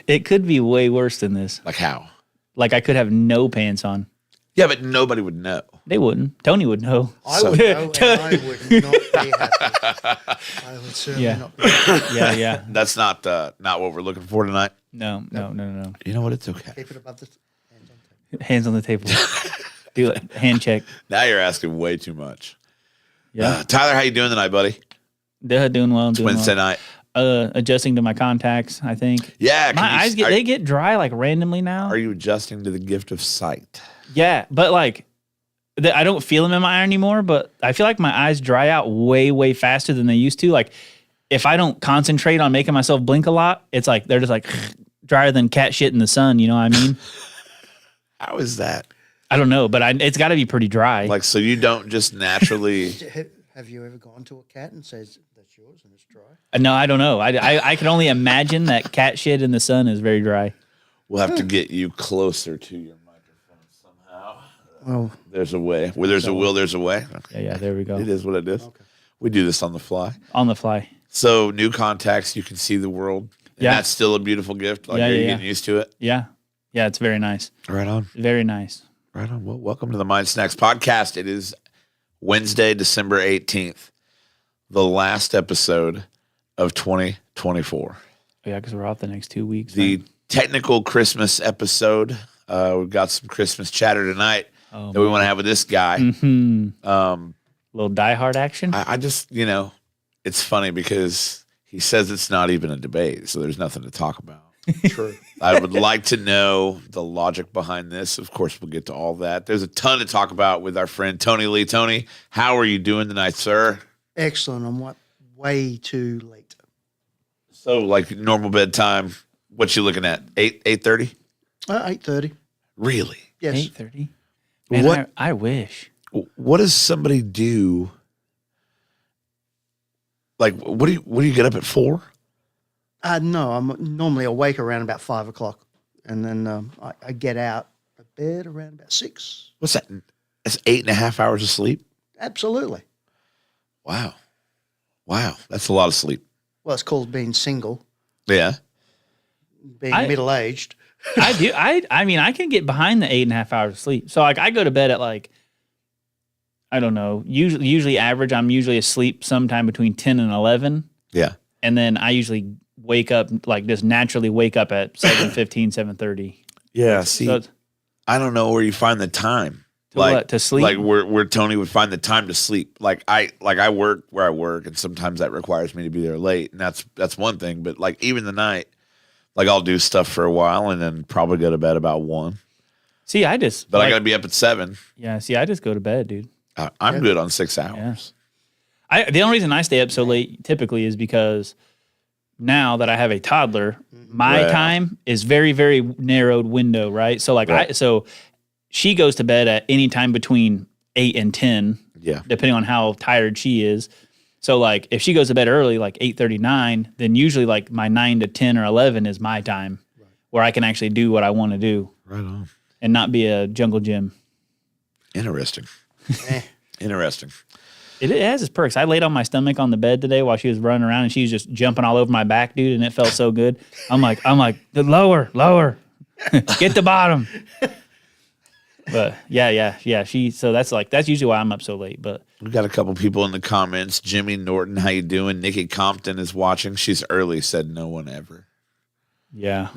It could be way worse than this. Like how? Like I could have no pants on. Yeah, but nobody would know. They wouldn't. Tony would know. I would know, and I would not be happy. I would certainly not be happy. Yeah. That's not what we're looking for tonight. No. You know what? It's okay. Keep it above the hands on table. Hands on the table. Do it. Hand check. Now you're asking way too much. Yeah. Tyler, how you doing tonight, buddy? Doing well. It's Wednesday night. Adjusting to my contacts, I think. Yeah. My eyes get dry like randomly now. Are you adjusting to the gift of sight? Yeah, but like I don't feel them in my eye anymore, but I feel like my eyes dry out way, way faster than they used to. Like if I don't concentrate on making myself blink a lot, it's like they're just like drier than cat shit in the sun. You know what I mean? How is that? I don't know, but it's got to be pretty dry. Like, so you don't just naturally... Have you ever gone to a cat and says, that's yours and it's dry? No, I don't know. I can only imagine that cat shit in the sun is very dry. We'll have to get you closer to your microphone somehow. Well, there's a way. Where there's a will, there's a way. Okay. Yeah, there we go. It is what it is. Okay. We do this on the fly. On the fly. So new contacts, you can see the world. And Yeah. that's still a beautiful gift. Like, are you getting used to it? Yeah. Yeah, it's very nice. Right on. Very nice. Right on. Well, welcome to the Mind Snacks podcast. It is Wednesday, December 18th, the last episode of 2024. Yeah, because we're off the next 2 weeks. The right? technical Christmas episode. We've got some Christmas chatter tonight that we want to have with this guy. Mm-hmm. Little Die Hard action. I just, it's funny because he says it's not even a debate, so there's nothing to talk about. true. I would like to know the logic behind this. Of course, we'll get to all that. There's a ton to talk about with our friend Tony Lee. Tony, how are you doing tonight, sir? Excellent. I'm way too late. So, like normal bedtime, what you looking at? 8:30? 8:30. Really? Yes. 8:30. Man, What? I wish. What does somebody do? Like, what do you get up at 4? No, I'm normally awake around about 5 o'clock. And then I get out of bed around about 6. What's that? That's 8.5 hours of sleep? Absolutely. Wow. That's a lot of sleep. Well, it's called being single, Yeah. being I- middle-aged. I do. I mean, I can get behind the 8.5 hours of sleep. So like, I go to bed at like, I don't know. Usually average. I'm usually asleep sometime between 10 and 11, Yeah. and then I usually wake up like just naturally wake up at 7:15, 7:30. Yeah. See, So I don't know where you find the time. to sleep. Like where Tony would find the time to sleep. Like I work where I work, and sometimes that requires me to be there late, and that's one thing. But like even the night, like I'll do stuff for a while and then probably go to bed about 1. See, I just. But I like- got to be up at 7. Yeah. See, I just go to bed, dude. I'm good on 6 hours. The only reason I stay up so late typically is because now that I have a toddler, my Right. time is very, very narrowed window, right? So like Right. so she goes to bed at any time between 8 and 10, Yeah. depending on how tired she is. So like if she goes to bed early, like 8:39, then usually like my 9 to 10 or 11 is my time where I can actually do what I want to do Right on. and not be a jungle gym. Interesting. Eh. Interesting. It has its perks. I laid on my stomach on the bed today while she was running around, and she was just jumping all over my back, dude, and it felt so good. I'm like, lower, get the bottom. But yeah. So that's usually why I'm up so late. But We got a couple people in the comments. Jimmy Norton, how you doing? Nikki Compton is watching. She's early, said no one ever. yeah,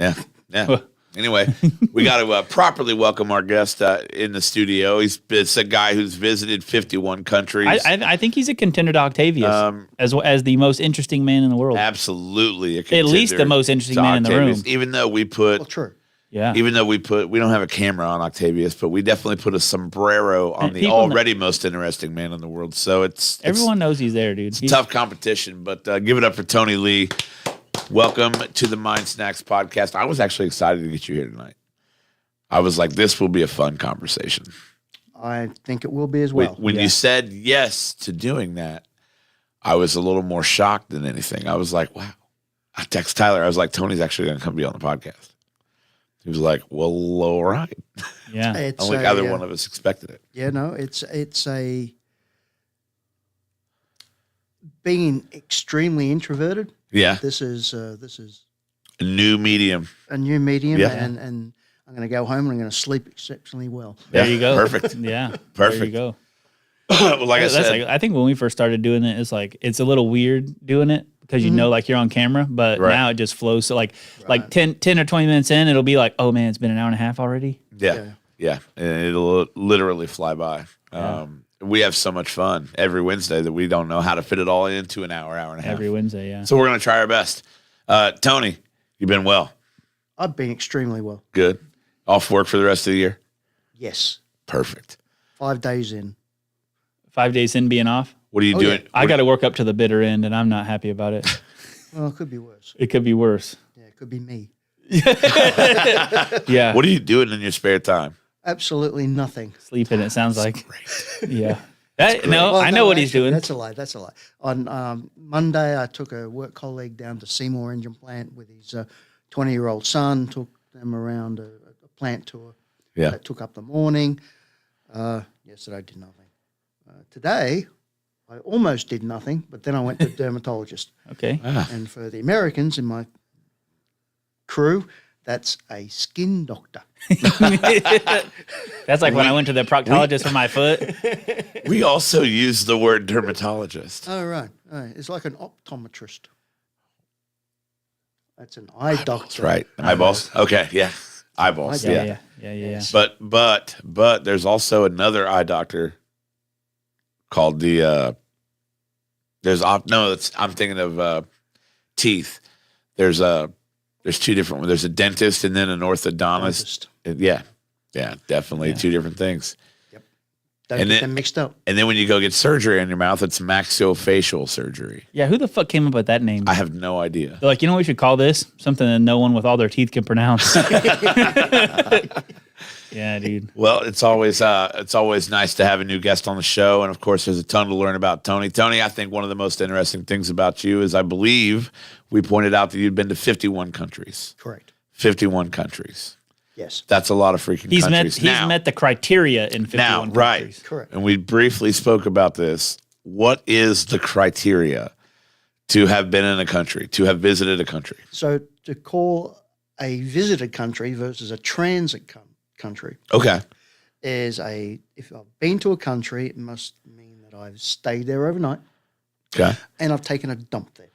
Yeah. Anyway, we got to properly welcome our guest in the studio. It's a guy who's visited 51 countries. I think he's a contender to Octavius as the most interesting man in the world. Absolutely. A At least the contender most interesting to man in the room. Octavius. Even though we put Well, true. Yeah, we don't have a camera on Octavius, but we definitely put a sombrero on And the people already most interesting man in the world. So it's everyone knows he's there, dude. He's tough competition, but give it up for Tony Lee. Welcome to the Mind Snacks podcast. I was actually excited to get you here tonight. I was like, this will be a fun conversation. I think it will be as well. When you said yes to doing that, I was a little more shocked than anything. I was like, wow. I text Tyler. I was like, Tony's actually going to come be on the podcast. He was like, well, all right. Yeah, I It's don't think either one of us expected it. Yeah, no, it's a being extremely introverted. Yeah. This is A new medium. a new medium, Yeah. and I'm going to go home and I'm going to sleep exceptionally well. There Yeah, you go. perfect. Yeah. There you Perfect. go. Well, like I That's said, like, I think when we first started doing it, it's like it's a little weird doing it because you know like you're on camera, but Right. now it just flows. So like 10 or 20 minutes in, it'll be like, oh man, it's been an hour and a half already. yeah, and it'll literally fly by. We have so much fun every Wednesday that we don't know how to fit it all into an hour and a half. Every Wednesday, yeah. So we're gonna try our best. Tony, you've been well. I've been extremely well. Good. Off work for the rest of the year. Yes. Perfect. 5 days in. 5 days in being off. What are you doing? I got to work up to the bitter end, and I'm not happy about it. Well, it could be worse. It could be worse. Yeah, it could be me. Yeah. What are you doing in your spare time? Absolutely nothing. Sleeping, it sounds like. Great. Yeah. No, Well, I know no, what he's actually, doing. That's a lie. That's a lie. On Monday, I took a work colleague down to Seymour Engine Plant with his 20-year-old son. Took them around a plant tour. Yeah. That took up the morning. Yesterday, I did nothing. Today, I almost did nothing, but then I went to a dermatologist. Okay. And for the Americans in my crew, that's a skin doctor. That's like when I went to the proctologist for my foot. We also use the word dermatologist. Oh, right. It's like an optometrist. That's an eye doctor. Right. Eyeballs. Okay. Yeah. Eyeballs. Eyeball. Yeah. Yeah. But there's also another eye doctor called the I'm thinking of teeth. There's two different ones. There's a dentist and then an orthodontist. Dentist. Yeah, definitely two different things. Don't And get then- them mixed up. And then when you go get surgery on your mouth, it's maxillofacial surgery. Yeah, who the fuck came up with that name? I have no idea. They're like, you know what we should call this? Something that no one with all their teeth can pronounce. Yeah, dude. Well, it's always nice to have a new guest on the show, and of course, there's a ton to learn about Tony. Tony, I think one of the most interesting things about you is I believe we pointed out that you'd been to 51 countries. Correct. 51 countries. Yes. That's a lot of freaking He's countries. met the criteria in 51 now, countries. right? Correct. And we briefly spoke about this. What is the criteria to have been in a country, to have visited a country? So to call a visited country versus a transit country Okay. is if I've been to a country, it must mean that I've stayed there overnight Okay. and I've taken a dump there,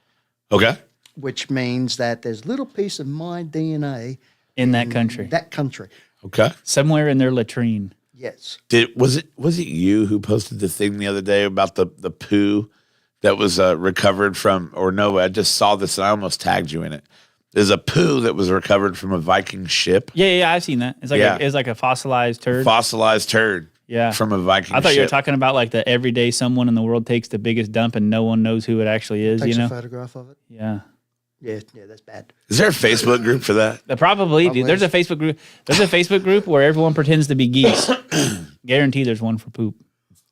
Okay. which means that there's a little piece of my DNA In that country. that country. Okay. Somewhere in their latrine. Yes. Was it you who posted the thing the other day about the poo that was recovered from, or no, I just saw this and I almost tagged you in it. There's a poo that was recovered from a Viking ship, Yeah, I've seen that. It's like Yeah. it's like a fossilized turd. fossilized turd Yeah. from a Viking I thought ship. you were talking about like the everyday someone in the world takes the biggest dump and no one knows who it actually is, Takes you a know? photograph of it. Yeah. Yeah, that's bad. Is there a Facebook group for that? Probably, dude. There's a Facebook group. There's a Facebook group where everyone pretends to be geese. Guarantee there's one for poop.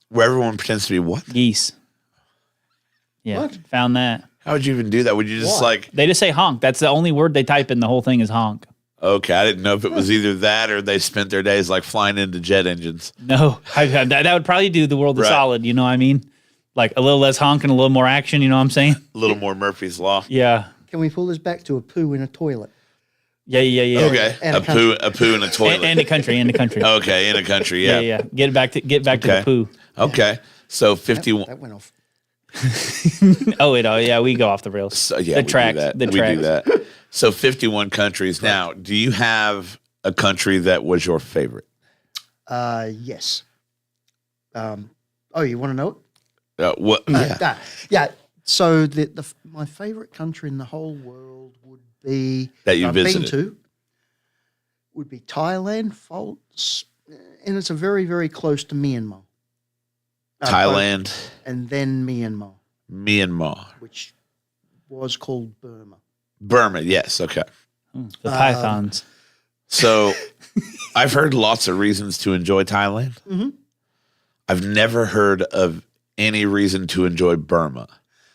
Where everyone pretends to be what? Geese. Yeah. What? Found that. How would you even do that? Would you just Why? like, They just say honk. That's the only word they type in the whole thing is honk. okay, I didn't know if it was either that or they spent their days like flying into jet engines. No, that would probably do the world a Right. solid. You know what I mean? Like a little less honk and a little more action. You know what I'm saying? A little more Murphy's Law. Yeah. Can we pull this back to a poo in a toilet? Yeah. Okay, And a a poo in a toilet. And the country. Okay, in a country, Yeah. yeah. Get back to Okay. the poo. Okay, so 51. That went off. Yeah, we go off the rails. So, yeah, the we tracks. do that. The we tracks. do that. So 51 countries. Now, do you have a country that was your favorite? Yes. You want to know it? What? Yeah. Yeah. So my favorite country in the whole world would be That you I've been visited. to would be Thailand, and it's a very, very close to Myanmar. Thailand, And then Myanmar, Myanmar, which was called Burma. Burma. Yes. Okay. The pythons. So I've heard lots of reasons to enjoy Thailand. Mhm. I've never heard of any reason to enjoy Burma.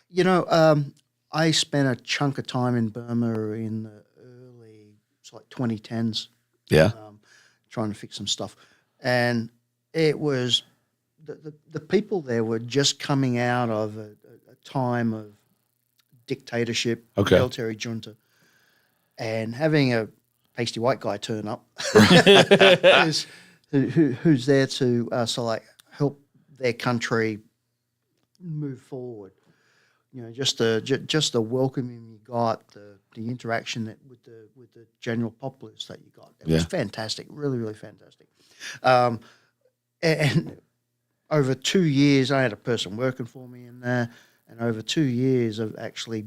You know, I spent a chunk of time in Burma in the it's like 2010s. Yeah. Trying to fix some stuff. And it was the people there were just coming out of a time of dictatorship, Okay. military junta. and having a pasty white guy turn up who's there to help their country move forward. You know, just the welcoming you got, the interaction that with the general populace that you got. It was fantastic, really, really fantastic. And over 2 years, I had a person working for me in there, and over 2 years of actually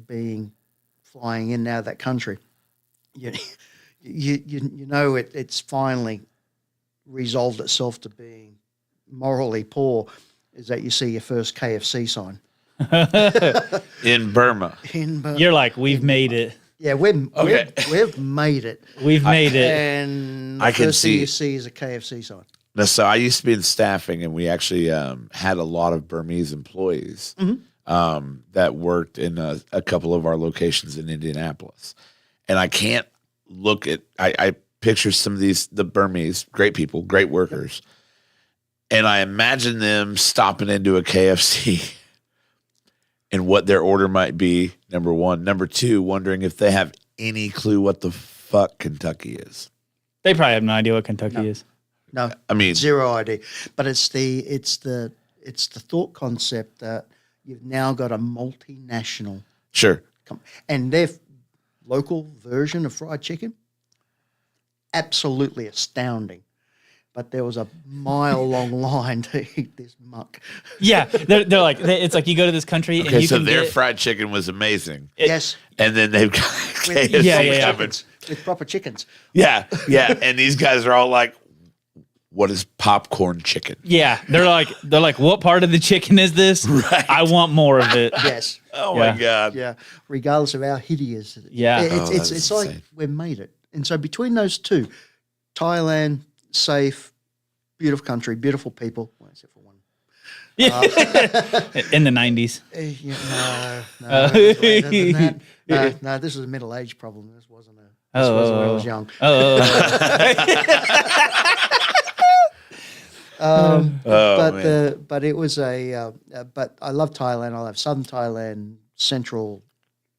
flying in and out of that country, you know it's finally resolved itself to being morally poor. Is that you see your first KFC sign In Burma. You're like, we've made it. Yeah, we've made it. We've made it. And the I can first thing see- you see is a KFC sign. No, so I used to be in staffing, and we actually had a lot of Burmese employees that worked in a couple of our locations in Indianapolis. And I can't look at I picture some of the Burmese, great people, great workers, and I imagine them stopping into a KFC and what their order might be, number one. Number two, wondering if they have any clue what the fuck Kentucky is. They probably have no idea what Kentucky is. No, I mean, zero idea. But it's the thought concept that you've now got a multinational sure. and their local version of fried chicken, absolutely astounding. But there was a mile-long line to eat this muck. Yeah, they're like, it's like you go to this country and Okay, you so can their get, fried chicken was amazing. Yes, And then they've got with, KFC Yeah. coming. with proper chickens. Yeah, yeah. And these guys are all like, what is popcorn chicken? yeah, they're like, what part of the chicken is this? Right. I want more of it. Yes. Oh Yeah. my God. Yeah, regardless of how hideous it is. Yeah. It's, Oh, it's, that's it's like insane. we've made it. And so between those two, Thailand, safe, beautiful country, beautiful people, well, except for one. In the 90s. No, it was later than that. No, this was a middle-age problem. This wasn't when I was young. But it was but I love Thailand. I love southern Thailand, central.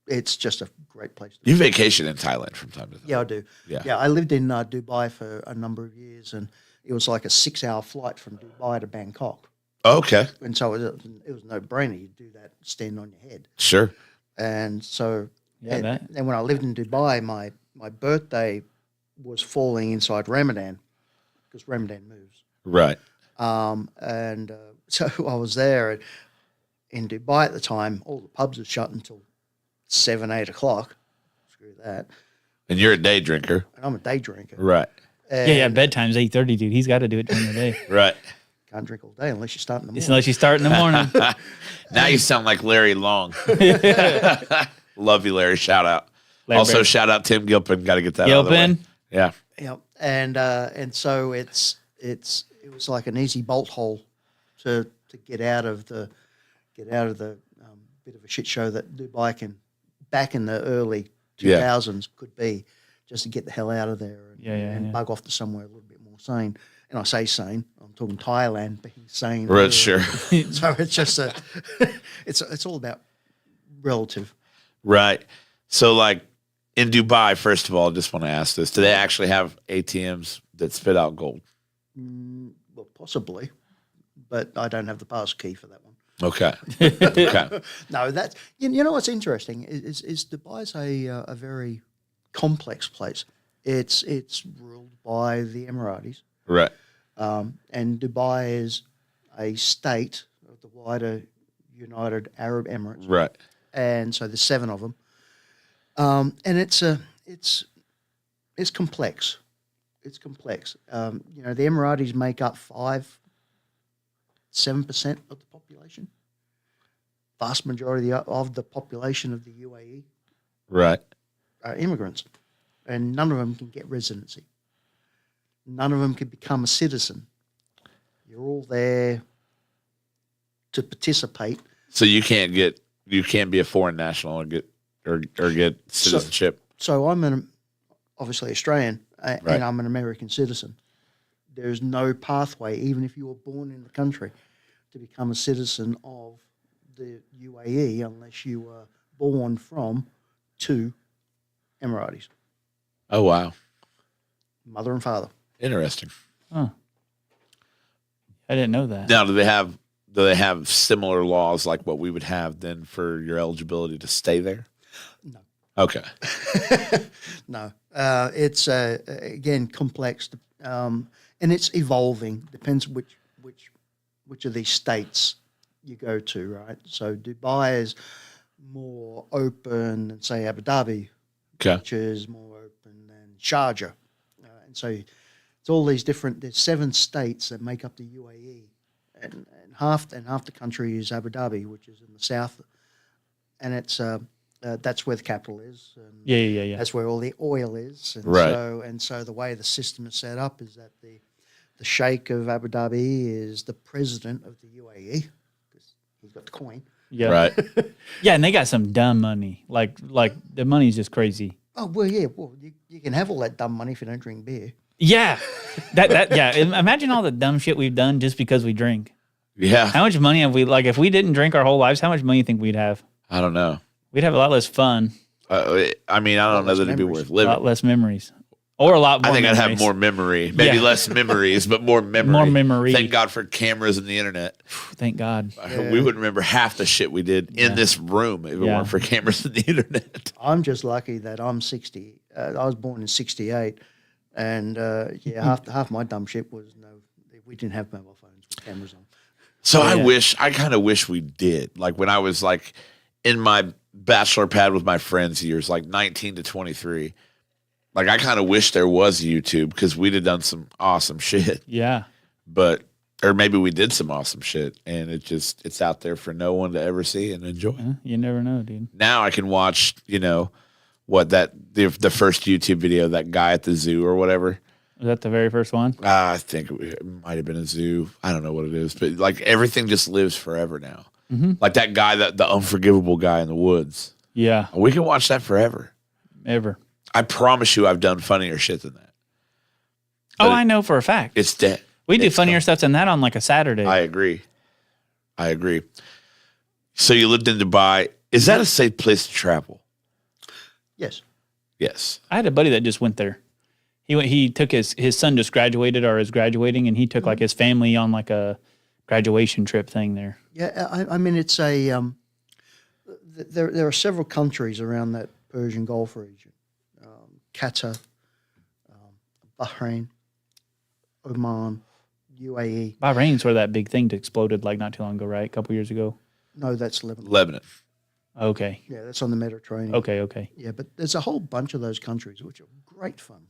It's just a great place. You vacation in Thailand from time to time. Yeah, I do. Yeah. I lived in Dubai for a number of years, and it was like a 6-hour flight from Dubai to Bangkok. Okay. And so it was no brainer. You do that standing on your head. Sure. And so, Yeah, and when I lived in Dubai, my birthday was falling inside Ramadan because Ramadan moves. Right. So I was there in Dubai at the time. All the pubs are shut until 7, 8 o'clock. Screw that. And you're a day drinker. And I'm a day drinker. Right. Yeah, bedtime's 8:30, dude. He's got to do it during the day. Right. Can't drink all day unless you start in the morning. Unless you start in the morning. Now you sound like Larry Long. Love you, Larry. Shout out. Larry also, Bird. shout out Tim Gilpin. Got to get that out of the way. Gilpin. Yeah. Yeah, and so it was like an easy bolt hole to get out of the bit of a shit show that Dubai back in the early 2000s could be, just to get the hell out of there and bug off to somewhere a little bit more sane. And I say sane, I'm talking Thailand being sane. Right, sure. So it's just it's all about relative. Right. So, like in Dubai, first of all, I just want to ask this: do they actually have ATMs that spit out gold? Well, possibly, but I don't have the pass key for that one. Okay. Okay. No, that's you know what's interesting is Dubai's a very complex place. It's ruled by the Emiratis, Right. and Dubai is a state of the wider United Arab Emirates, Right. and so there's 7 of them, and it's complex. It's complex. You know, the Emiratis make up 7% of the population. Vast majority of the population of the UAE Right. are immigrants, and none of them can get residency. None of them can become a citizen. You're all there to participate. So you can't be a foreign national and get citizenship. So I'm obviously Australian, Right. and I'm an American citizen. There's no pathway, even if you were born in the country, to become a citizen of the UAE unless you were born from 2 Emiratis. Oh wow, mother and father. interesting. Huh. I didn't know that. Now, do they have similar laws like what we would have then for your eligibility to stay there? No. Okay. No, it's again complex, and it's evolving. Depends which of these states you go to, right? So Dubai is more open than say Abu Dhabi, Okay. which is more open than Sharjah, and so it's all these different. There's 7 states that make up the UAE, and half the country is Abu Dhabi, which is in the south, and it's that's where the capital is. And Yeah. that's where all the oil is. And Right. so the way the system is set up is that the Sheikh of Abu Dhabi is the president of the UAE because he's got the coin. Yeah. Right. Yeah, and they got some dumb money. Like the money's just crazy. Oh well, yeah. Well, you can have all that dumb money if you don't drink beer. Yeah. That yeah. Imagine all the dumb shit we've done just because we drink. Yeah. How much money have we like if we didn't drink our whole lives, how much money do you think we'd have? I don't know. We'd have a lot less fun, I mean, I don't know less that it'd be memories. worth a living. lot less memories. Or a lot more I think I'd have memories. more memory. Maybe Yeah. less memories, but more memory. More memory. Thank God for cameras and the internet. Thank God. Yeah. We wouldn't remember half the shit we did in this room if it Yeah. weren't for cameras and the internet. I'm just lucky that I'm 60. I was born in '68, and half my dumb shit was we didn't have mobile phones with cameras on. So yeah. I kind of wish we did. Like when I was like in my bachelor pad with my friends years, like 19 to 23. Like I kind of wish there was YouTube because we'd have done some awesome shit. Yeah. But or maybe we did some awesome shit and it's out there for no one to ever see and enjoy. You never know, dude. Now I can watch, the first YouTube video, that guy at the zoo or whatever. Was that the very first one? I think it might have been a zoo. I don't know what it is, but like everything just lives forever now. Like that guy, the unforgivable guy in the woods. Yeah. We can watch that forever. Ever. I promise you, I've done funnier shit than that. Oh, But I know for a fact. It's dead. We do It's funnier gone. stuff than that on like a Saturday. I agree. So you lived in Dubai. Is that a safe place to travel? Yes. Yes. I had a buddy that just went there. He took his son just graduated or is graduating, and he took like his family on like a graduation trip thing there. Yeah, I mean it's a there are several countries around that Persian Gulf region, Qatar, Bahrain, Oman, UAE. Bahrain's where that big thing exploded like not too long ago, right? A couple years ago. No, that's Lebanon. Lebanon. Okay. Yeah, that's on the Mediterranean. Okay. Yeah, but there's a whole bunch of those countries which are great fun.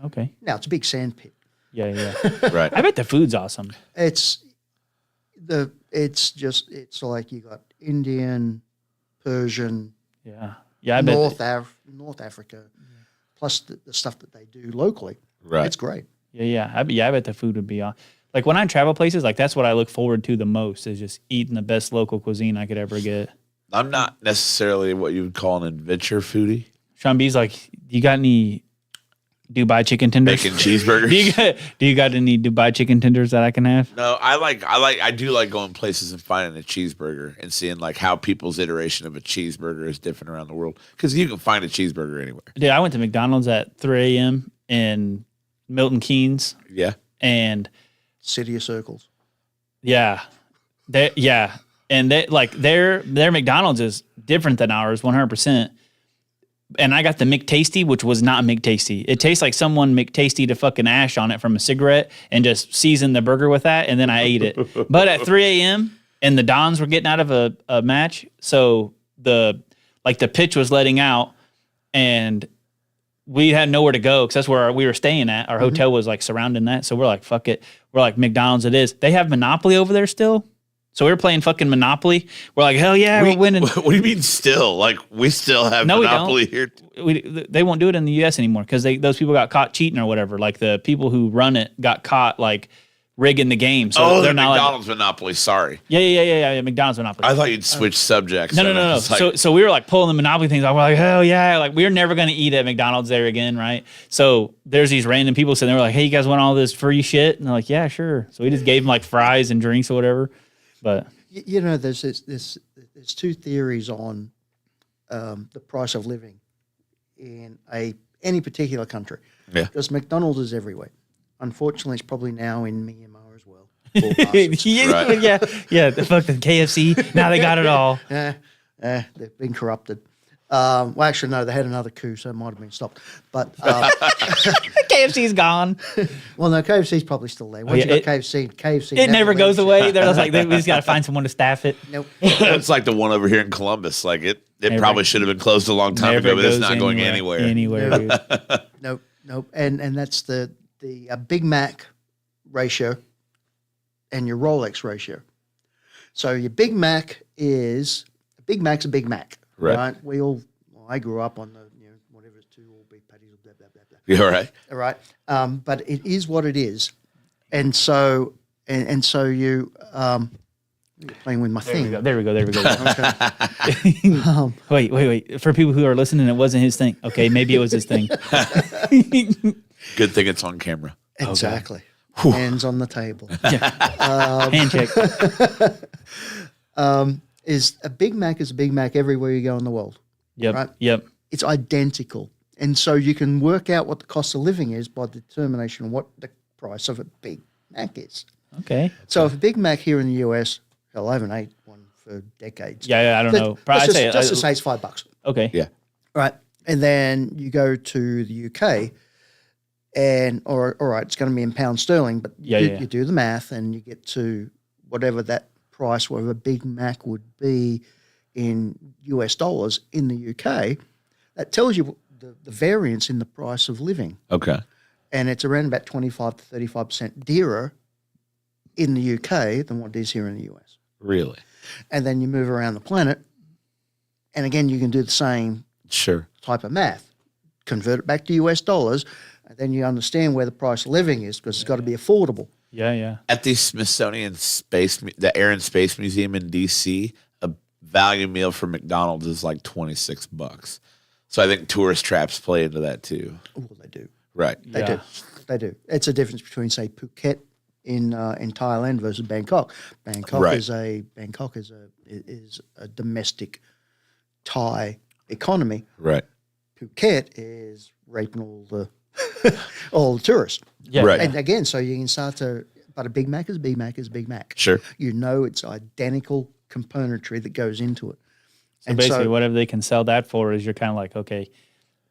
Okay. Now it's a big sand pit. Yeah. Right. I bet the food's awesome. It's like you got Indian, Persian, Yeah. I bet. North Africa, plus the stuff that they do locally. Right. It's great. Yeah. I bet the food would be on. Like when I travel places, like that's what I look forward to the most is just eating the best local cuisine I could ever get. I'm not necessarily what you would call an adventure foodie. Sean B's like, you got any Dubai chicken tenders? Bacon cheeseburgers. Do you got any Dubai chicken tenders that I can have? No, I do like going places and finding a cheeseburger and seeing like how people's iteration of a cheeseburger is different around the world. Because you can find a cheeseburger anywhere. Dude, I went to McDonald's at 3 a.m. in Milton Keynes, Yeah. and City of Circles. and their McDonald's is different than ours, 100%. And I got the McTasty, which was not McTasty. It tastes like someone McTasty to fucking ash on it from a cigarette and just seasoned the burger with that, and then I ate it. But at 3 a.m. and the Dons were getting out of a match, so the pitch was letting out, and we had nowhere to go because that's where we were staying at. Our hotel was like surrounding that, so we're like, fuck it. We're like, McDonald's it is. They have Monopoly over there still. So we were playing fucking Monopoly. We're like, hell yeah, we're winning. What do you mean still? Like we still have No, we Monopoly here. They won't do it in the U.S. anymore because those people got caught cheating or whatever. Like the people who run it got caught like rigging the game. So The they're not McDonald's Monopoly. Sorry. Yeah. McDonald's Monopoly. I thought you'd switch subjects. No. It's like- So we were like pulling the Monopoly things. We're like, hell yeah. Like we're never going to eat at McDonald's there again, right? So there's these random people sitting there like, hey, you guys want all this free shit? And they're like, yeah, sure. So we just gave them like fries and drinks or whatever. But You know, there's two theories on the price of living in a any particular country. Yeah. Because McDonald's is everywhere. Unfortunately, it's probably now in Myanmar as well. Poor bastards. Right. yeah. The fuck the KFC. Now they got it all. They've been corrupted. Well, actually, no, they had another coup, so it might have been stopped. But, KFC's gone. well, no, KFC's probably still there. Once yeah, you got KFC It never goes leaves. away. They're just like, we just got to find someone to staff it. Nope. It's like the one over here in Columbus. Like it Never- probably should have been closed a long time Never ago, but it's goes not going anywhere. Anywhere, dude. Nope. And that's the Big Mac ratio and your Rolex ratio. So your Big Mac is a Big Mac's a Big Mac, Right. right? I grew up on the whatever it's 2 all beef patties, blah blah blah blah. You all right? All right, but it is what it is, and so you you're playing with my thing. There we go. Okay. Wait. For people who are listening, it wasn't his thing. Okay, maybe it was his thing. Good thing it's on camera. Exactly. Hands on the table. Handshake. Is a Big Mac is a Big Mac everywhere you go in the world. Yep. Right. Yep. It's identical. And so you can work out what the cost of living is by determination of what the price of a Big Mac is. Okay. So if a Big Mac here in the US, hell, I haven't ate one for decades. Yeah, I don't know. Let's I'd just say, say it's $5. okay. Yeah. Right. And then you go to the UK and, all right, it's going to be in pound sterling, but you do the math and you get to whatever that price, whatever Big Mac would be in US dollars in the UK. That tells you the variance in the price of living. Okay. And it's around about 25 to 35% dearer in the UK than what it is here in the US. Really? And then you move around the planet, and again, you can do the same Sure. type of math. Convert it back to US dollars, and then you understand where the price of living is because it's got to be affordable. Yeah. At the Smithsonian the Air and Space Museum in DC, a value meal for McDonald's is like $26. So I think tourist traps play into that too. Oh, they do. Right. They do. It's a difference between, say, Phuket in Thailand versus Bangkok. Bangkok Right. is a domestic Thai economy. Right. Phuket is raping all the tourists. Yeah. Right. And again, so you can start to, but a Big Mac is a Big Mac is a Big Mac. Sure. You know it's identical componentry that goes into it. So basically, whatever they can sell that for is you're kind of like, okay,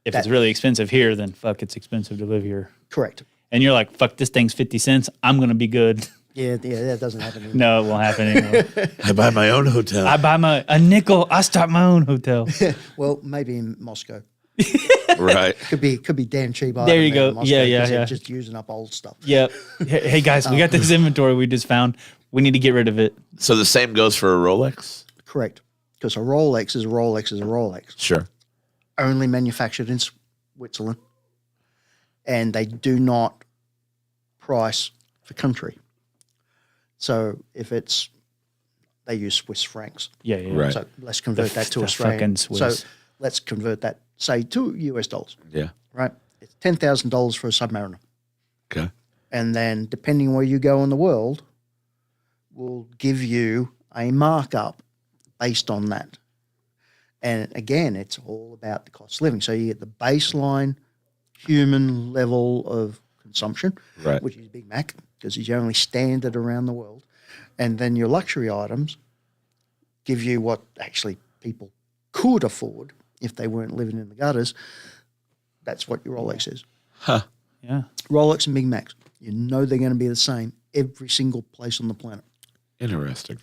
if it's really expensive here, then fuck, it's expensive to live here. Correct. And you're like, fuck, this thing's 50 cents. I'm going to be good. Yeah, that doesn't happen anymore. No, it won't happen anymore. I buy my own hotel. I buy a nickel. I start my own hotel. Well, maybe in Moscow. Right. Could be damn cheap. There you item go. in Moscow Yeah. 'cause they're just using up old stuff. Yep. Hey, guys, we got this inventory we just found. We need to get rid of it. So the same goes for a Rolex? Correct. Because a Rolex is a Rolex is a Rolex. Sure. Only manufactured in Switzerland. And they do not price for country. So if they use Swiss francs. Yeah. Right. So let's convert that to the Australian. fucking Swiss. So let's convert that, say, to US dollars, Yeah. right? It's $10,000 for a Submariner. Okay. And then depending where you go in the world, will give you a markup based on that. And again, it's all about the cost of living. So you get the baseline human level of consumption, Right. which is Big Mac, because it's the only standard around the world. And then your luxury items give you what actually people could afford if they weren't living in the gutters. That's what your Rolex is. Yeah. Rolex and Big Macs. You know they're going to be the same every single place on the planet. Interesting.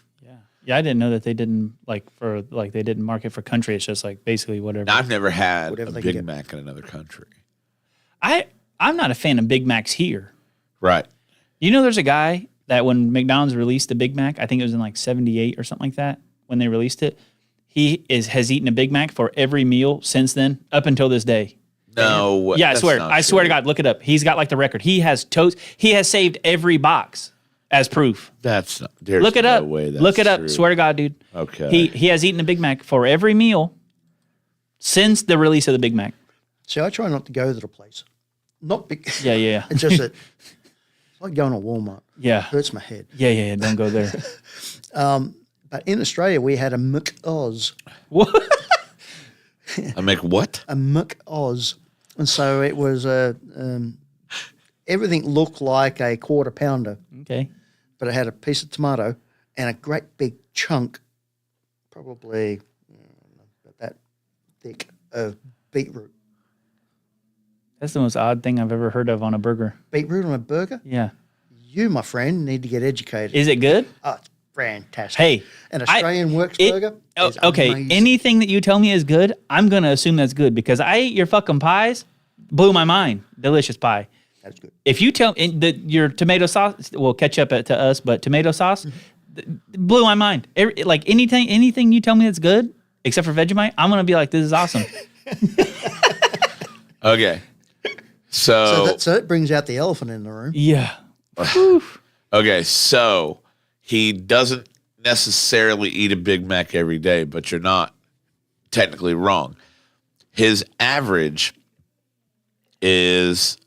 Yeah, I didn't know that they didn't they didn't market for country. It's just like basically whatever. Now, I've never had Whatever a they can Big get. Mac in another country. I'm not a fan of Big Macs here. Right. You know, there's a guy that when McDonald's released the Big Mac, I think it was in like '78 or something like that when they released it. He has eaten a Big Mac for every meal since then, up until this day. No. Yeah, I that's swear. not I swear to true. God, look it up. He's got like the record. He has saved every box as proof. That's not. There's Look it no up. way that's Look it up. true. Swear to God, dude. Okay. He has eaten a Big Mac for every meal since the release of the Big Mac. See, I try not to go to the place. Not big. Yeah. It's just that it's like going to Walmart. Yeah. It hurts my head. Yeah. Don't go there. But in Australia, we had a McOz. What? I make what? A McOz. And so it was everything looked like a quarter pounder, Okay. but it had a piece of tomato and a great big chunk, probably about that thick, of beetroot. That's the most odd thing I've ever heard of on a burger. Beetroot on a burger? Yeah. You, my friend, need to get educated. Is it good? Oh, it's fantastic. Hey. An Australian works burger is okay. amazing. Anything that you tell me is good, I'm going to assume that's good because I ate your fucking pies. Blew my mind. Delicious pie. That's good. If you tell that your tomato sauce, well, ketchup to us, but tomato sauce blew my mind. Like anything you tell me that's good, except for Vegemite, I'm gonna be like, this is awesome. Okay. So So it brings out the elephant in the room. Yeah. okay, so he doesn't necessarily eat a Big Mac every day, but you're not technically wrong. His average is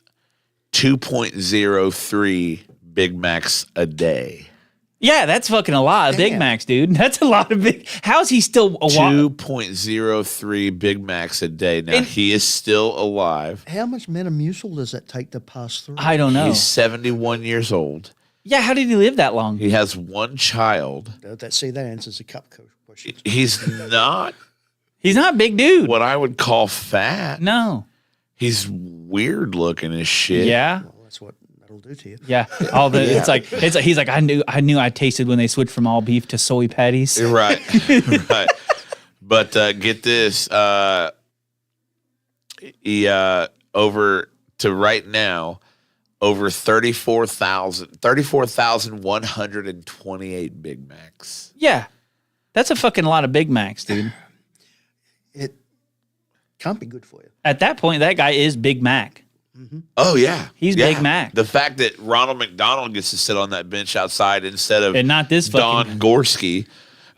2.03 Big Macs a day. Yeah, that's fucking a lot of Big Damn. Macs, dude. That's a lot of big. How's he still a 2.03 Big Macs a day. Now, And- he is still alive. How much Metamucil does that take to pass through? I don't know. He's 71 years old. Yeah, how did he live that long? He has one child. That answers a couple of questions. He's not He's not a big dude. what I would call fat. No. He's weird looking as shit. Yeah. Well, that's what that'll do to you. Yeah. All the it's like he's like I knew I tasted when they switched from all beef to soy patties. Right. Right. But get this. He over to right now, over 34,128 Big Macs. Yeah. That's a fucking lot of Big Macs, dude. It can't be good for you. At that point, that guy is Big Mac. Oh yeah, He's yeah. Big Mac. The fact that Ronald McDonald gets to sit on that bench outside instead of And not this Don fucking Gorski.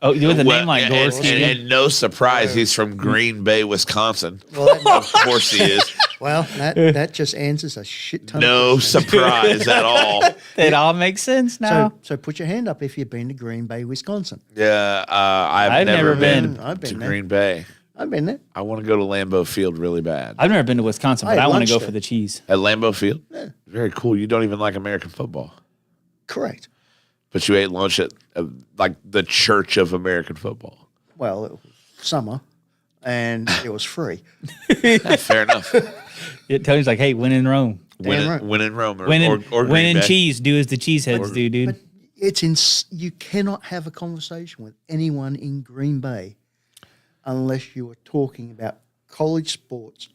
Oh, with a Well, name like and- Gorski. and no surprise, he's from Green Bay, Wisconsin. Well, Of course he is. that just answers a shit ton. No of questions. surprise at all. It all makes sense now. So put your hand up if you've been to Green Bay, Wisconsin. Yeah, I've I've never never been, been. I've been to there. Green Bay. I've been there. I want to go to Lambeau Field really bad. I've never been to Wisconsin, but I I want to watched go it. for the cheese. At Lambeau Field? Very cool. You don't even like American football, Correct. but you ate lunch at like the Church of American Football. Well, it was summer, and it was free. Fair enough. Tony's like, hey, win in Rome. Damn right. Win in Rome or, Win in, or win Green in Bay. cheese. Do as the cheeseheads do, dude. But you cannot have a conversation with anyone in Green Bay unless you are talking about college sports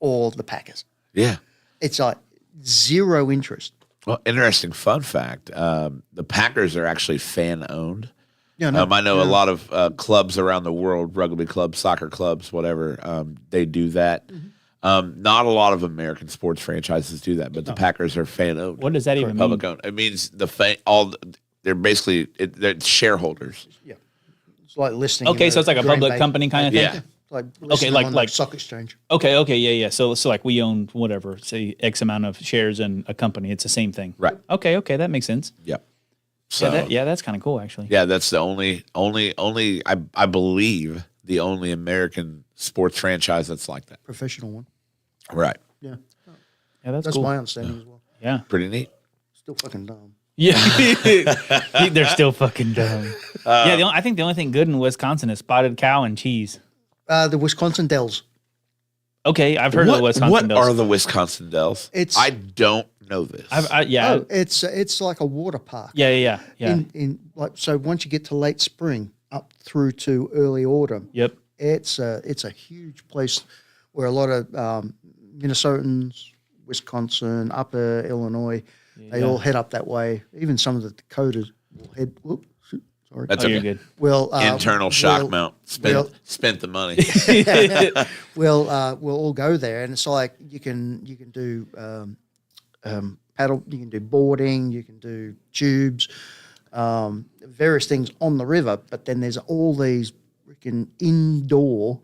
or the Packers. Yeah. It's like zero interest. Well, interesting fun fact. The Packers are actually fan owned. Yeah, no, I know a lot of clubs around the world, rugby clubs, soccer clubs, whatever, they do that. Not a lot of American sports franchises do that, but the Packers are fan owned. What does that even mean? Public owned. It means they're basically they're shareholders. Yeah. It's like listing. Okay, so it's like a Green public Bay. company kind of thing. Yeah. It's like listing like- on like- the stock exchange. Okay, yeah. So like we own whatever, say X amount of shares in a company. It's the same thing. Right. Okay, that makes sense. Yep. So That's kind of cool actually. yeah, that's the only I believe the only American sports franchise that's like that. Professional one. Right. Yeah. Yeah, that's That's cool. my understanding as well. Yeah. Pretty neat. Still fucking dumb. Yeah. They're still fucking dumb. I think the only thing good in Wisconsin is spotted cow and cheese. The Wisconsin Dells. Okay, I've heard of the Wisconsin what Dells. are the Wisconsin Dells? It's- I don't know this. Oh, it's like a water park. Yeah. In like so, once you get to late spring up through to early autumn, Yep. it's a huge place where a lot of Minnesotans, Wisconsin, Upper Illinois, they all head up that way. Even some of the Dakotas will head. Whoop, shoot, sorry. That's Oh, okay. you're good. Well, Internal shock we'll- mount. we'll- Spent the money. we'll all go there, and it's like you can do paddle, you can do boarding, you can do tubes, various things on the river. But then there's all these freaking indoor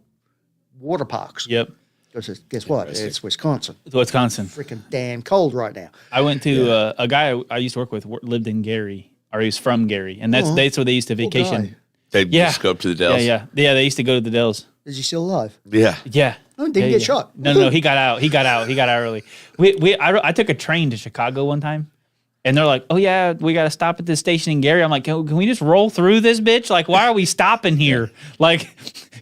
water parks. Yep. Because guess what? It's Wisconsin. It's Wisconsin. Freaking damn cold right now. I went to a guy I used to work with lived in Gary, or he's from Gary, and that's where they used to vacation. guy. They Yeah. just go up to the Dells. Yeah. They used to go to the Dells. Is he still alive? Yeah. Yeah. No, he didn't get shot. No, he got out. He got out early. I took a train to Chicago one time, and they're like, "Oh yeah, we got to stop at this station in Gary." I'm like, "Can we just roll through this bitch? Like, why are we stopping here? Like,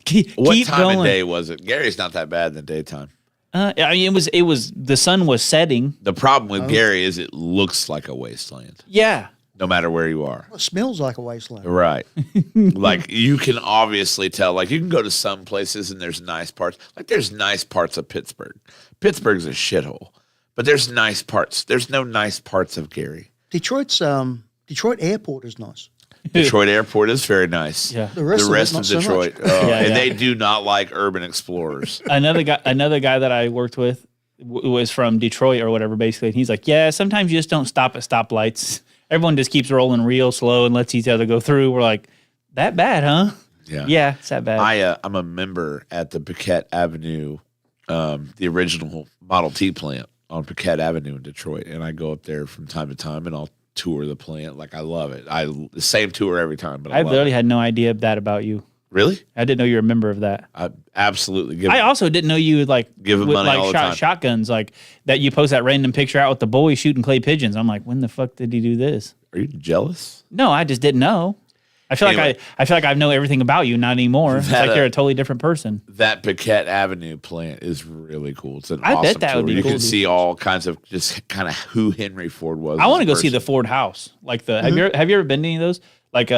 keep What time going." of day was it? Gary's not that bad in the daytime. I mean, it was the sun was setting. The problem with Gary is it looks like a wasteland, Yeah. no matter where you are. It smells like a wasteland. Right. Like you can obviously tell, like you can go to some places and there's nice parts. Like there's nice parts of Pittsburgh. Pittsburgh's a shithole, but there's nice parts. There's no nice parts of Gary. Detroit airport is nice. Detroit Airport is very nice. Yeah. The rest, of not so Detroit. much. Oh, Yeah, and yeah. they do not like urban explorers. Another guy that I worked with was from Detroit or whatever, basically. And he's like, yeah, sometimes you just don't stop at stoplights. Everyone just keeps rolling real slow and lets each other go through. We're like, that bad, huh? Yeah, it's that bad. I'm a member at the Paquette Avenue, the original Model T plant on Paquette Avenue in Detroit, and I go up there from time to time, and I'll tour the plant. Like I love it. The same tour every time, but I I love literally it. had no idea that about you. Really? I didn't know you were a member of that. I absolutely give. I also didn't know you would like Give him with, money like all the time. shotguns, like that. You post that random picture out with the boy shooting clay pigeons. I'm like, when the fuck did he do this? Are you jealous? No, I just didn't know. I feel Anyway. I feel like I know everything about you, not anymore. It's That, like you're a totally different person. That Paquette Avenue plant is really cool. It's an I bet awesome that tour. would be You cool, can dude. see all kinds of just kind of who Henry Ford was. I as want a to go see the person. Ford house. Like the have you ever been to any of those? Like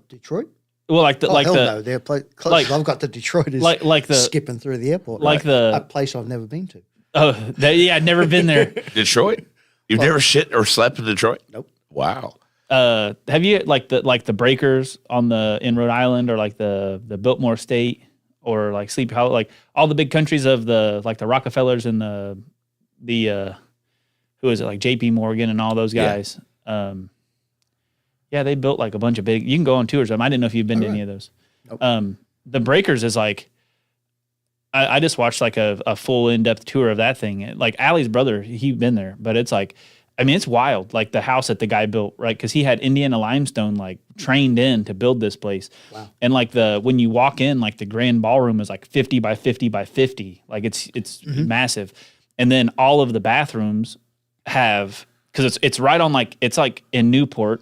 Detroit? well like Oh, hell the no. They're closest like- I've got to Detroit is like the skipping through the airport. like the- a place I've never been to. yeah, I'd never been there. Detroit. You've never shit or slept in Detroit? Nope. Wow. Have you like the breakers in Rhode Island or like the Biltmore State or like Sleepy Hollow, like all the big countries of the Rockefellers and the who is it, like JP Morgan and all those Yeah. guys. Yeah, they built like a bunch of big. You can go on tours of them. I didn't know if you've been to any of those. Nope. The breakers is like. I just watched like a full in-depth tour of that thing. Like Allie's brother, he'd been there, but it's like, I mean, it's wild. Like the house that the guy built, right? Because he had Indiana limestone like trained in to build this place. Wow. And like when you walk in, like the grand ballroom is like 50 by 50 by 50. Like it's massive. And then all of the bathrooms have, because it's right on like, it's like in Newport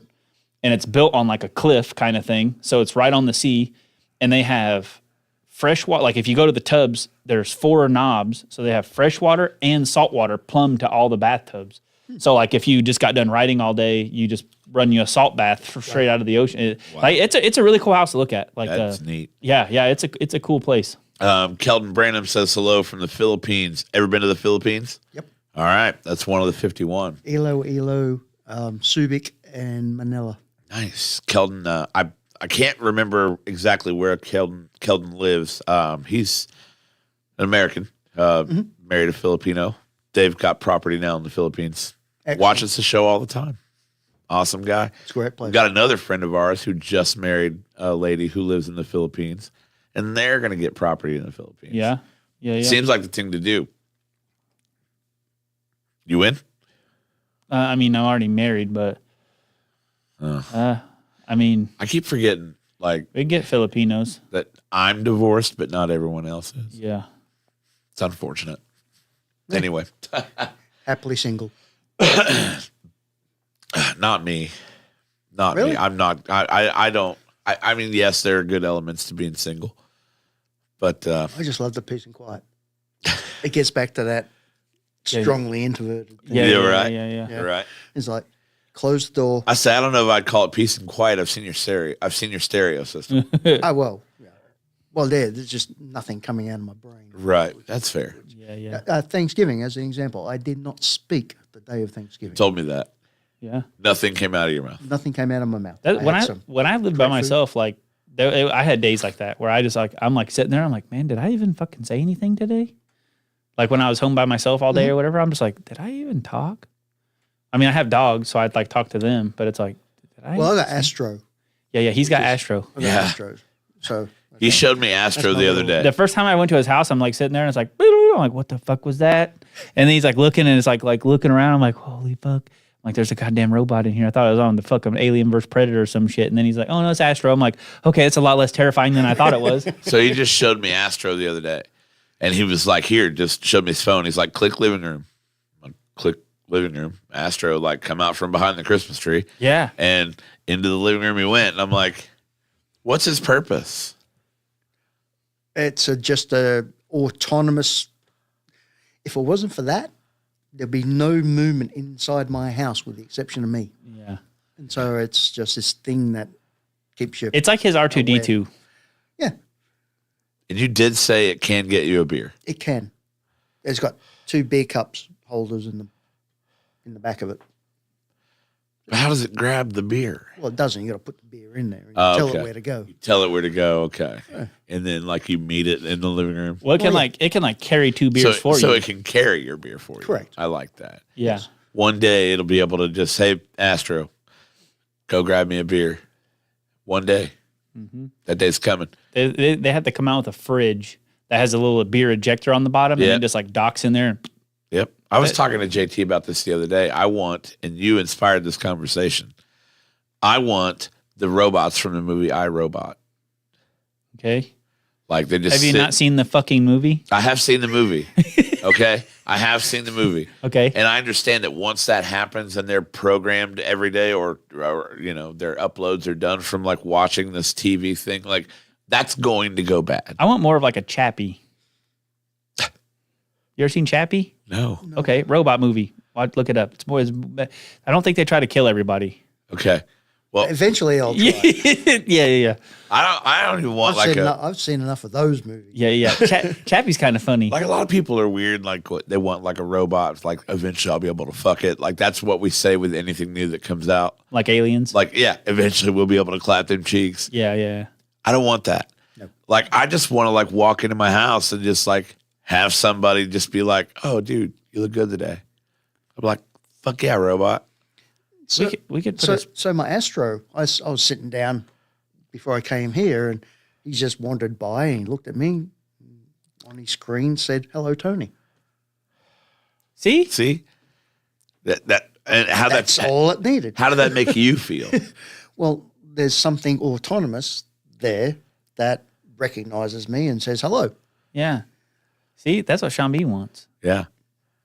and it's built on like a cliff kind of thing. So it's right on the sea and they have fresh water. Like if you go to the tubs, there's 4 knobs. So they have fresh water and salt water plumbed to all the bathtubs. So like if you just got done writing all day, you just run you a salt bath straight out of the ocean. Like it's a really cool house to look at. Like That's neat. yeah, it's a cool place. Kelton Branham says hello from the Philippines. Ever been to the Philippines? Yep. All right. That's one of the 51. Iloilo, Subic, and Manila. Nice. Kelton, I can't remember exactly where Kelton lives. He's an American, married a Filipino. They've got property now in the Philippines. Excellent. Watches the show all the time. Awesome guy. It's a great place. We've got another friend of ours who just married a lady who lives in the Philippines, and they're going to get property in the Philippines. Yeah. Seems like the thing to do. You in? I mean, I'm already married, but I mean, I keep forgetting like we get Filipinos. that I'm divorced, but not everyone else is. Yeah. It's unfortunate. Anyway, Happily single. not me. Not Really? me. I'm not. I don't. I mean, yes, there are good elements to being single, but I just love the peace and quiet. It gets back to that Yeah. strongly introverted thing. Yeah. Yeah, Yeah. right. Yeah. Yeah. right. It's like close the door. I say I don't know if I'd call it peace and quiet. I've seen your stereo system. Oh, well. Yeah. Well, there's just nothing coming out of my brain. Right. That's fair. Yeah. Thanksgiving, as an example, I did not speak the day of Thanksgiving. Told me that Yeah. nothing came out of your mouth. Nothing came out of my mouth. That, when had I some- when I lived by great food. myself, like I had days like that where I just like I'm like sitting there, I'm like, man, did I even fucking say anything today? Like when I was home by myself all day or whatever, I'm just like, did I even talk? I mean, I have dogs, so I'd like talk to them, but it's like, did I? Well, I got Astro. Yeah, he's got Astro. I got Yeah. Astros. So He showed me Astro That's the my other little- day. The first time I went to his house, I'm like sitting there and it's like, I'm like, what the fuck was that? And then he's like looking and it's like looking around. I'm like, holy fuck. I'm like, there's a goddamn robot in here. I thought it was on the fucking Alien vs. Predator or some shit. And then he's like, oh no, it's Astro. I'm like, okay, it's a lot less terrifying than I thought it was. So he just showed me Astro the other day. And he was like, here, just showed me his phone. He's like, click living room. I'm like, click living room. Astro, like, come out from behind the Christmas tree. Yeah. And into the living room he went. And I'm like, what's his purpose? It's just a autonomous. If it wasn't for that, there'd be no movement inside my house with the exception of me. Yeah. And so it's just this thing that keeps you. It's like his R2D2. Yeah, And you did say it can get you a beer. it can. It's got 2 beer cups holders in the back of it. But how does it grab the beer? Well, it doesn't. You got to put the beer in there and Oh, tell okay. it where to go. You tell it where to go, okay. And then like you meet it in the living room. Well, it can Oh, yeah. carry 2 beers for so you. it can carry your beer for you. Correct. I like that. Yeah. One day it'll be able to just say, Astro, go grab me a beer. One day. Mm-hmm. That day's coming. They have to come out with a fridge that has a little beer ejector on the bottom and Yeah. it just like docks in there. Yep. I was talking to JT about this the other day. I want, and you inspired this conversation, I want the robots from the movie I, Robot. Okay. Like they just Have you sit- not seen the fucking movie? I have seen the movie. Okay. I have seen the movie. Okay. And I understand that once that happens and they're programmed every day or you know, their uploads are done from like watching this TV thing, like that's going to go bad. I want more of like a Chappie. You ever seen Chappie? No. Okay, robot movie. Look it up. I don't think they try to kill everybody. Okay. Well, Eventually, I'll try. yeah. I don't even want like I've seen enough of those movies. Yeah. Chappie's kind of funny. like a lot of people are weird. Like they want like a robot. It's like eventually I'll be able to fuck it. Like that's what we say with anything new that comes out. Like aliens. Like yeah, eventually we'll be able to clap them cheeks. Yeah. I don't want that. No. Like I just want to like walk into my house and just like have somebody just be like, "Oh, dude, you look good today." I'm like, "Fuck yeah, robot." So, we could put so my Astro, I was sitting down before I came here, and he just wandered by and he looked at me on his screen, said, "Hello, Tony." see? See that and how That's that all it needed. how did that make you feel? Well, there's something autonomous there that recognizes me and says hello. Yeah. See, that's what Sean B wants. Yeah.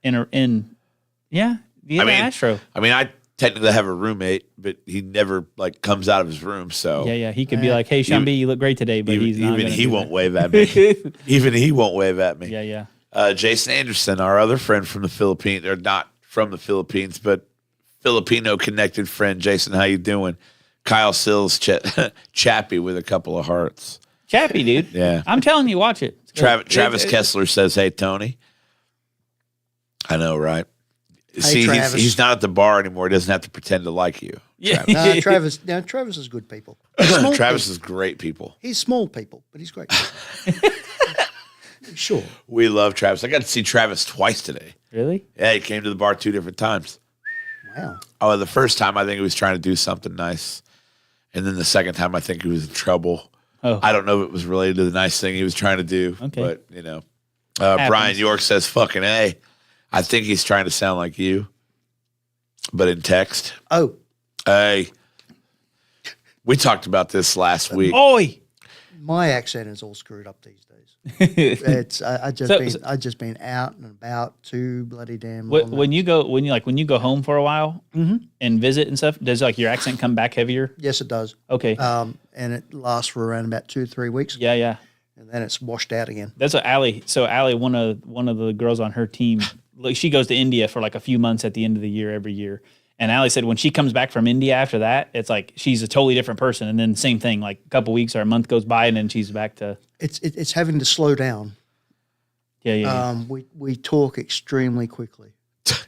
The Astro. I mean, I technically have a roommate, but he never like comes out of his room. So Yeah. He could be like, "Hey, Sean B, you look great today," but he's not. even gonna he do won't that. wave at me. Even he won't wave at me. Yeah. Jason Anderson, our other friend from the Philippines, or not from the Philippines, but Filipino connected friend. Jason, how you doing? Kyle Sills, Chappie with a couple of hearts. Chappie, dude. Yeah. I'm telling you, watch it. Travis Kessler says, "Hey, Tony." I know, right? See, Travis. he's not at the bar anymore. He doesn't have to pretend to like you. Yeah. Travis is good people. Small Travis people. is great people. He's small people, but he's great. Sure. We love Travis. I got to see Travis twice today. Really? Yeah, he came to the bar 2 different times. Wow. Oh, the first time I think he was trying to do something nice. And then the second time I think he was in trouble. Oh. I don't know if it was related to the nice thing he was trying to do. Okay. But, you know. Brian York says, fucking A. I think he's trying to sound like you. But in text. Oh, Hey. We talked about this last week. Oi! my accent is all screwed up these days. It's I just been out and about too bloody damn long. When you go home for a while and visit and stuff, does like your accent come back heavier? Yes, it does. Okay. And it lasts for around about 2 or 3 weeks, Yeah. and then it's washed out again. That's what Allie. So Allie, one of the girls on her team, like she goes to India for like a few months at the end of the year every year. And Allie said when she comes back from India after that, it's like she's a totally different person. And then same thing, like a couple weeks or a month goes by, and then she's back to It's having to slow down. yeah. We talk extremely quickly.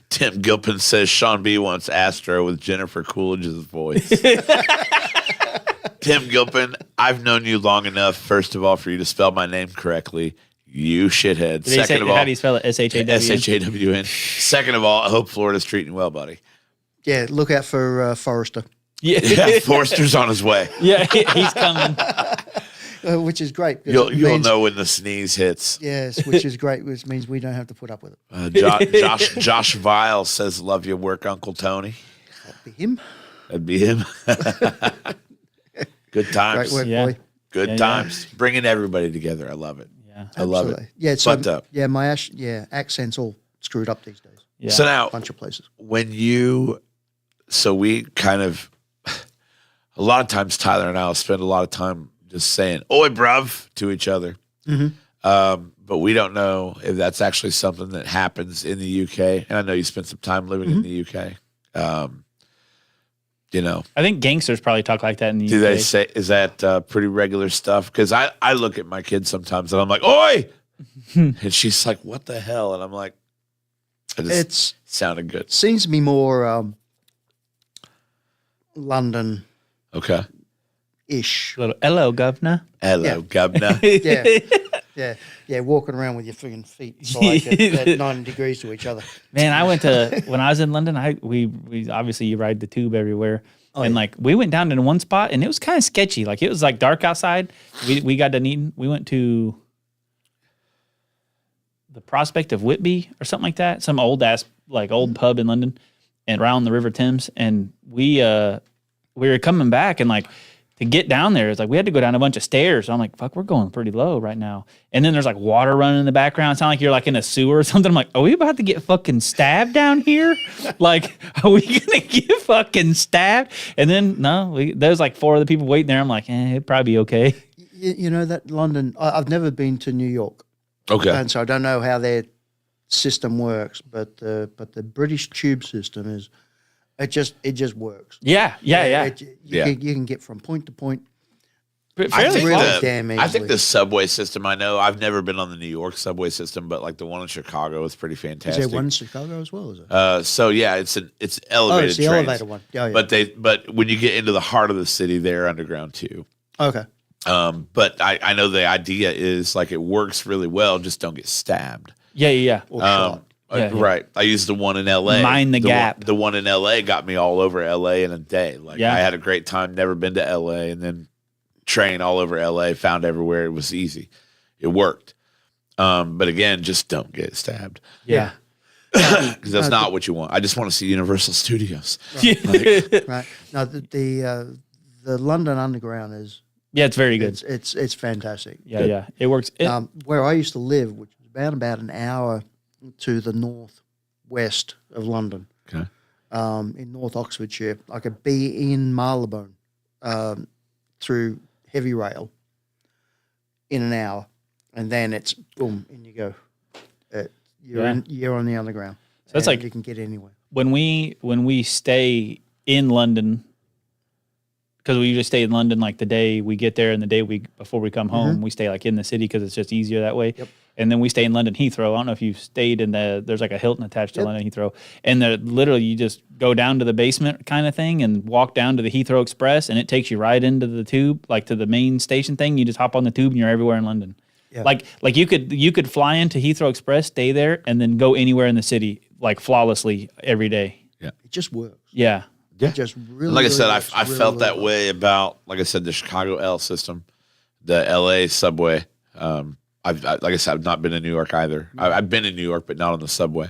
Tim Gilpin says Sean B wants Astro with Jennifer Coolidge's voice. Tim Gilpin, I've known you long enough, first of all, for you to spell my name correctly. You shithead. Did they say, how do you spell it? SHAWN? SHAWN. Second of all, I hope Florida's treating you well, buddy. Yeah, look out for Forrester, Yeah. Yeah, Forster's on his way. Yeah, he's coming. which is great. 'cause You'll it means- know when the sneeze hits. Yes, which is great, which means we don't have to put up with it. Josh Vile says, "Love your work, Uncle Tony." That'd be him. That'd be him. Good times. Great work, Yeah. boy. Good Yeah, times. Bringing everybody together. I love it. Yeah. I love it. Absolutely. Yeah, so But, yeah, my accent's all screwed up these days. Yeah. So now, A bunch of places. so we kind of, a lot of times Tyler and I will spend a lot of time just saying "Oi, bruv" to each other. But we don't know if that's actually something that happens in the UK. And I know you spent some time living in the UK. You know, I think gangsters probably talk like that in the UK. do they say, is that pretty regular stuff? Because I look at my kids sometimes and I'm like, "Oi!" And she's like, "What the hell?" And I'm like, It's sounded good. seems to be more London-ish. Okay. Little hello, governor. Hello, Yeah. governor. Yeah, walking around with your friggin' feet side at 90 degrees to each other. Man, I went to when I was in London. We obviously you ride the tube everywhere, and yeah. like we went down to one spot, and it was kind of sketchy. Like it was like dark outside. We got done eating. We went to the Prospect of Whitby or something like that. Some old ass old pub in London, and around the River Thames. And we were coming back, and like to get down there, it's like we had to go down a bunch of stairs. So I'm like, fuck, we're going pretty low right now. And then there's like water running in the background. It sounds like you're like in a sewer or something. I'm like, are we about to get fucking stabbed down here? Like, are we gonna get fucking stabbed? And then there's like 4 other people waiting there. I'm like, it'd probably be okay. You know that London, I've never been to New York. Okay. And so I don't know how their system works, but the British tube system is, it just works. Yeah. You can get from point to point. Fairly really close. damn I think easily. the subway system, I know, I've never been on the New York subway system, but like the one in Chicago is pretty Is fantastic. there one in Chicago as well? Is it? So yeah, it's elevated it's the trains. elevator one. Oh, yeah. But when you get into the heart of the city, they're underground too. Okay. But I know the idea is like it works really well, just don't get stabbed. Yeah. Or shot. Yeah. Right. I used the one in LA. Mind the gap. The one in LA got me all over LA in a day. Like Yeah. I had a great time, never been to LA, and then train all over LA, found everywhere. It was easy. It worked. But again, just don't get stabbed. Yeah. Because that's not what you want. I just want to see Universal Studios. Right. No, the London Underground is Yeah, it's very good. it's fantastic. Yeah. It works. Where I used to live, which was about an hour to the northwest of London, Okay. in North Oxfordshire, I could be in Marylebone through heavy rail in an hour, and then it's boom, in you go. You're on the underground. So that's and like- you can get anywhere. when we stay in London, because we usually stay in London like the day we get there and the day before we come home, we stay like in the city because it's just easier that way. Yep. And then we stay in London Heathrow. I don't know if you've stayed in there's like a Hilton attached to Yep. London Heathrow, and literally you just go down to the basement kind of thing and walk down to the Heathrow Express, and it takes you right into the tube, like to the main station thing. You just hop on the tube and you're everywhere in London. Yeah. Like you could fly into Heathrow Express, stay there, and then go anywhere in the city like flawlessly every day. It just works. Yeah. Yeah. It just really. And like I said, works I really, felt really that well. way about, like I said, the Chicago L system, the LA subway. Like I said, I've not been in New York either. I've been in New York, but not on the subway.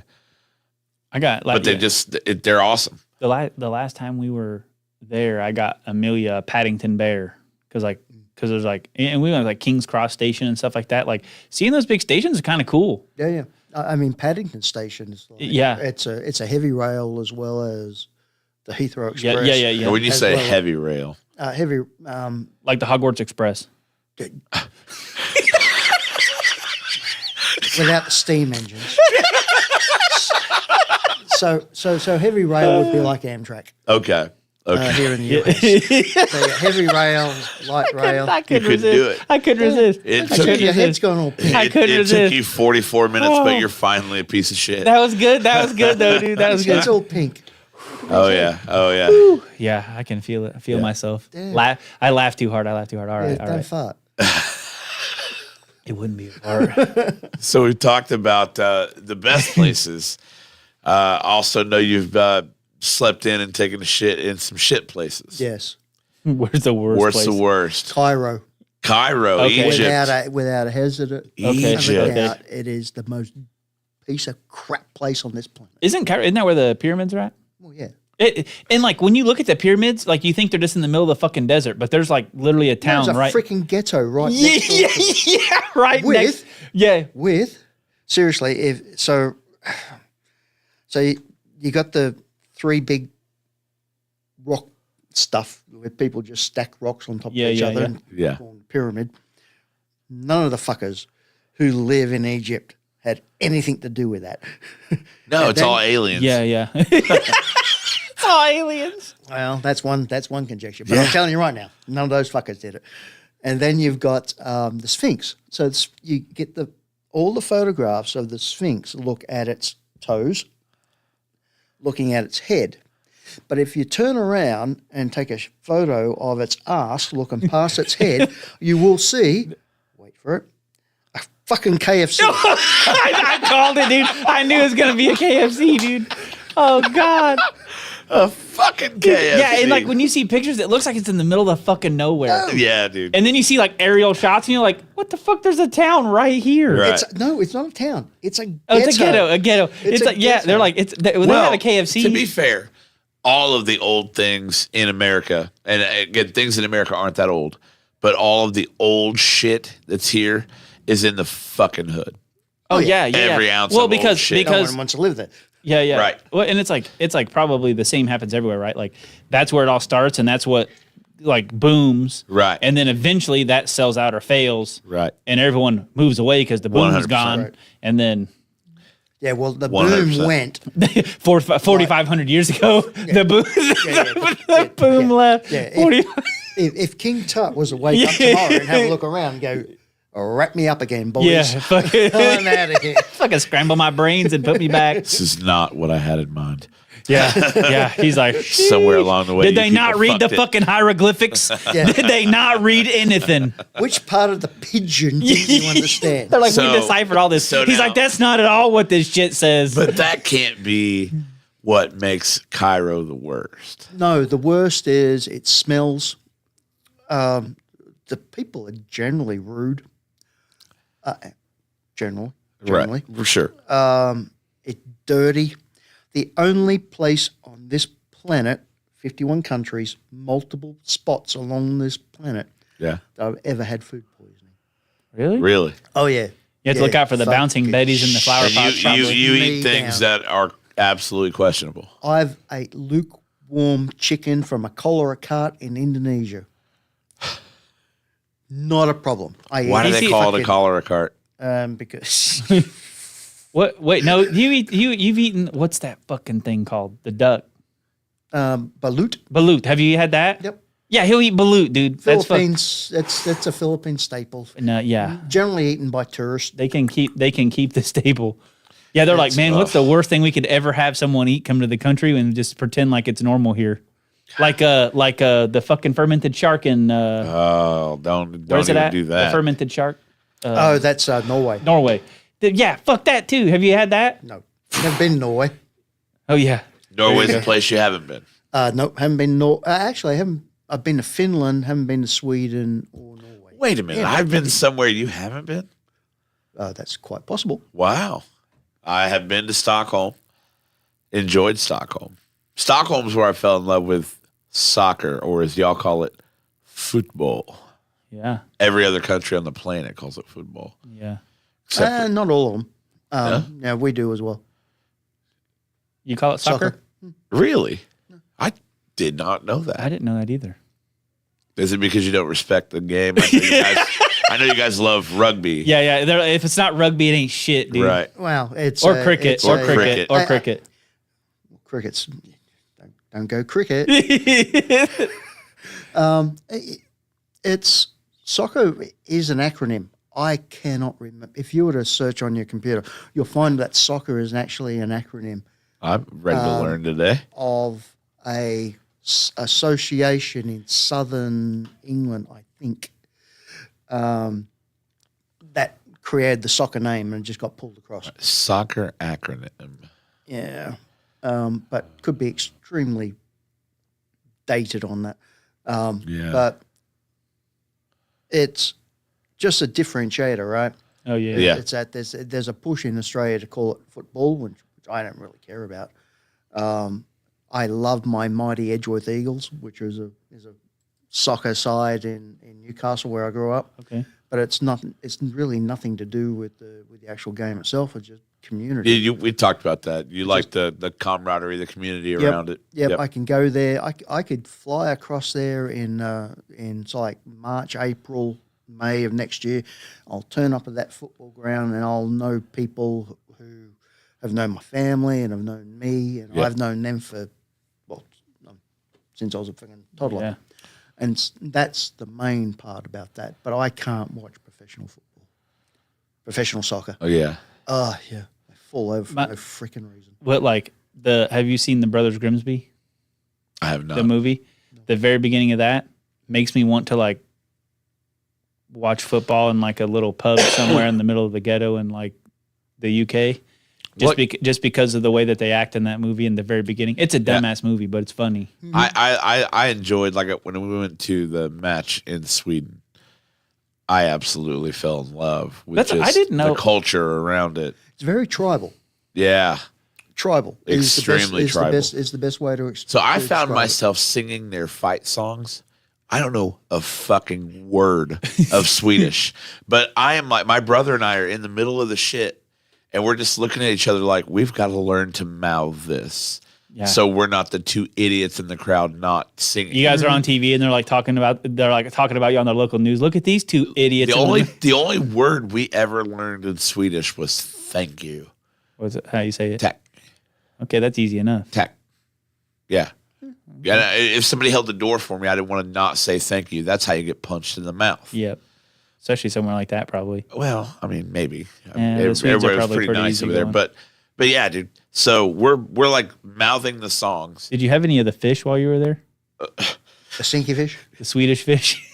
I got like But they're awesome. the last time we were there, I got Amelia a Paddington Bear because there's like, and we went to like King's Cross Station and stuff like that. Like seeing those big stations is kind of cool. Yeah. I mean, Paddington Station is like, Yeah. It's a heavy rail as well as the Heathrow Yeah, Express. yeah. And when you As say well. heavy rail, Heavy. Like the Hogwarts Express. Without the steam engines. So heavy rail would be like Amtrak okay. here in the US. So heavy rail, light rail. I You couldn't do it. I couldn't resist. It I took couldn't Your head's resist. gone all pink. I couldn't it resist. took you 44 minutes, Oh. but you're finally a piece of shit. That was good. That was good though, dude. That was good. It's all pink. Oh yeah. Yeah, I can feel it. I feel myself. Damn. I laugh too hard. All right, Yeah, all don't right. fart. It wouldn't be hard. So we talked about the best places. Also know you've slept in and taken a shit in some shit places. Yes. Where's the worst Where's place? the worst? Cairo. Cairo, Okay. Egypt. Without a hesitant. Okay. Egypt. Doubt, it is the most piece of crap place on this planet. Isn't that where the pyramids are at? Well, yeah. And like when you look at the pyramids, like you think they're just in the middle of the fucking desert, but there's like literally a town There's a right. freaking ghetto right Yeah, next door yeah, to it. yeah, right With- next. Yeah, With seriously, if so, you got the three big rock stuff where people just stack rocks on top Yeah, of each yeah, other yeah. and Yeah. form a pyramid. None of the fuckers who live in Egypt had anything to do with that. No, And it's then- all aliens. yeah, yeah. It's all aliens. Well, that's one conjecture. But I'm telling you right now, none of those fuckers did it. And then you've got the Sphinx. So you get all the photographs of the Sphinx look at its toes, looking at its head. But if you turn around and take a photo of its ass looking past its head, you will see, wait for it, a fucking KFC. I called it, dude. I knew it was gonna be a KFC, dude. Oh God. A fucking KFC. Yeah, and like when you see pictures, it looks like it's in the middle of fucking nowhere. Yeah, dude. And then you see like aerial shots, and you're like, "What the fuck? There's a town right here." Right. It's not a town. It's a ghetto. Oh, it's a ghetto. A ghetto. It's a like yeah, ghetto. they're like they have a KFC. To be fair, all of the old things in America, and again, things in America aren't that old, but all of the old shit that's here is in the fucking hood. oh yeah, yeah. Every yeah. ounce Well, of old because shit. No because one wants to live there. yeah, yeah. Right. Well, and it's like probably the same happens everywhere, right? Like that's where it all starts, and that's what like booms, Right. And then eventually that sells out or fails, Right. And everyone moves away because the boom's 100%. gone, Right. and then Yeah, well, the 100%. boom went. 4,500 years ago, the boom, the boom left. Yeah, 40 If King Tut was to wake up tomorrow and have a look around and go, wrap me up again, boys. yeah, fucking, I'm out of here. fucking scramble my brains and put me back. This is not what I had in mind. Yeah, yeah. He's like, Somewhere along the way, did you they not people read the fucked it. fucking hieroglyphics? Yeah. Did they not read anything? Which part of the pigeon didn't you understand? They're like, So- we deciphered all this. so He's now- like, that's not at all what this shit says. But that can't be what makes Cairo the worst. No, the worst is it smells. The people are generally rude. Generally. Right. For sure. It's dirty. The only place on this planet, 51 countries, multiple spots along this planet, Yeah. that I've ever had food poisoning. really? Really. Oh, yeah. You have to look out for the bouncing fucking betties and the flower And pots. you probably. eat Me things down. that are absolutely questionable. I've ate lukewarm chicken from a cholera cart in Indonesia. Not a problem. Why do You they see- call it a cholera cart? Because What? Wait, no. You've eaten what's that fucking thing called? The duck balut, balut. Have you had that? Yep. Yeah, he'll eat balut, dude. That's fuck. Philippines. That's a Philippine staple. No, yeah. Generally eaten by tourists. They can keep the staple. Yeah, they're like, man, what's the worst thing we could ever have someone eat? Come to the country and just pretend like it's normal here, like the fucking fermented shark in Oh, don't where's it even at? do The that. fermented shark, Oh, that's Norway. Norway. Yeah, fuck that too. Have you had that? No, never been Norway. Oh yeah, Norway's a place you haven't been. No, haven't been. Actually, I haven't. I've been to Finland. Haven't been to Sweden or Norway. Wait a minute. Yeah, I've been somewhere you haven't been? That's quite possible. Wow. I have been to Stockholm. Enjoyed Stockholm. Stockholm's where I fell in love with soccer, or as y'all call it, football. yeah, Every other country on the planet calls it football. yeah. Except for, Not all of them. Yeah, we do as well. You call it soccer? really? I did not know that. I didn't know that either. Is it because you don't respect the game? I know you guys love rugby. Yeah, yeah. If it's not rugby, it ain't shit, dude. Right. Well, it's Or cricket, it's or a- cricket, or I- cricket. Crickets. Don't go cricket. It's soccer is an acronym. I cannot remember. If you were to search on your computer, you'll find that soccer is actually an acronym I'm ready to learn today. of a association in southern England, I think, that created the soccer name and just got pulled across. Soccer acronym. Yeah, but could be extremely dated on that. Yeah. But it's just a differentiator, right? Oh yeah. Yeah. It's that there's a push in Australia to call it football, which I don't really care about. I love my mighty Edgeworth Eagles, which is a soccer side in Newcastle where I grew up. Okay. But it's really nothing to do with the actual game itself. It's just community. We talked about that. You like the camaraderie, the community around it. Yep, I can go there. I could fly across there in like March, April, May of next year. I'll turn up at that football ground and I'll know people who have known my family and have known me, and I've known them for since I was a fucking toddler. Yeah. And that's the main part about that. But I can't watch professional football, professional soccer. Oh yeah. Oh yeah, I fall over for no freaking reason. What like have you seen the Brothers Grimsby? I have not. The movie? The very beginning of that makes me want to like watch football in like a little pub somewhere in the middle of the ghetto in like the UK. Just because of the way that they act in that movie in the very beginning. It's a dumbass movie, but it's funny. I enjoyed, like, when we went to the match in Sweden, I absolutely fell in love with I didn't know the culture around it. It's very tribal. Yeah. Tribal. Extremely tribal. Is the best way to explain. So I found myself singing their fight songs. I don't know a fucking word of Swedish, but I am like, my brother and I are in the middle of the shit, and we're just looking at each other like, we've got to learn to mouth this. Yeah. So we're not the two idiots in the crowd not singing. You guys are on TV and they're talking about you on the local news. Look at these two idiots. The only word we ever learned in Swedish was thank you. What's it? How you say it? Tack. Okay, that's easy enough. Tack. Yeah. Yeah. If somebody held the door for me, I didn't want to not say thank you. That's how you get punched in the mouth. Yep. Especially somewhere like that, probably. Well, I mean, maybe. The Swedes are probably pretty nice over there, easygoing. but yeah, dude. So we're like mouthing the songs. Did you have any of the fish while you were there? The sinky fish? The Swedish fish?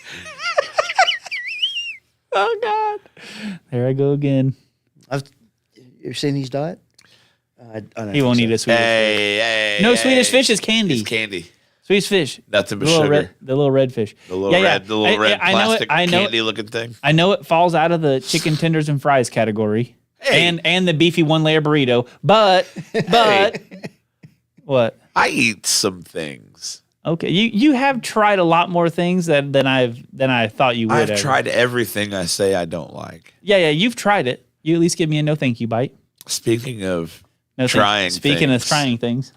Oh, God. There I go again. You've seen his diet? I don't He won't eat a Swedish fish. Hey, No, Swedish fish is candy. It's candy. Swedish fish. Nothing but The little sugar. the little red fish. The little red plastic I know candy looking thing. I know it falls out of the chicken tenders and fries category. Hey. And the beefy one layer burrito. But what? I eat some things. Okay. You have tried a lot more things than I thought you would I've have. tried everything I say I don't like. Yeah, you've tried it. You at least give me a no thank you bite. Speaking of No trying Speaking things. of trying things.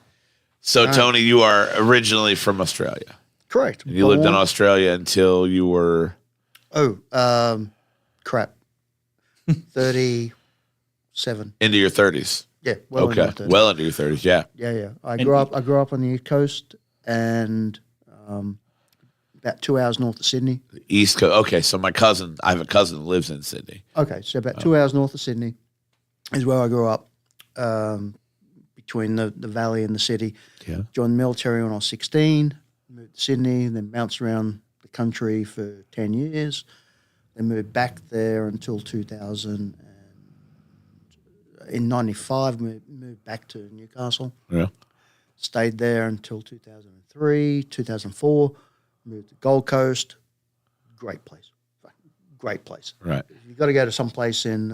So, Tony, you are originally from Australia. Correct. You lived in Australia until you were... Crap. 37. Into your 30s. Yeah. Well Okay. into my 30s. Well into your 30s, yeah. Yeah. I grew up on the East Coast and about 2 hours north of Sydney. East Coast. Okay, so I have a cousin that lives in Sydney. Okay, so about 2 hours north of Sydney is where I grew up, between the valley and the city. Yeah. Joined the military when I was 16, moved to Sydney, then bounced around the country for 10 years, then moved back there until 2000. In 95, moved back to Newcastle. Yeah. Stayed there until 2003, 2004, moved to Gold Coast. Great place. Great place. Right. You've got to go to some place in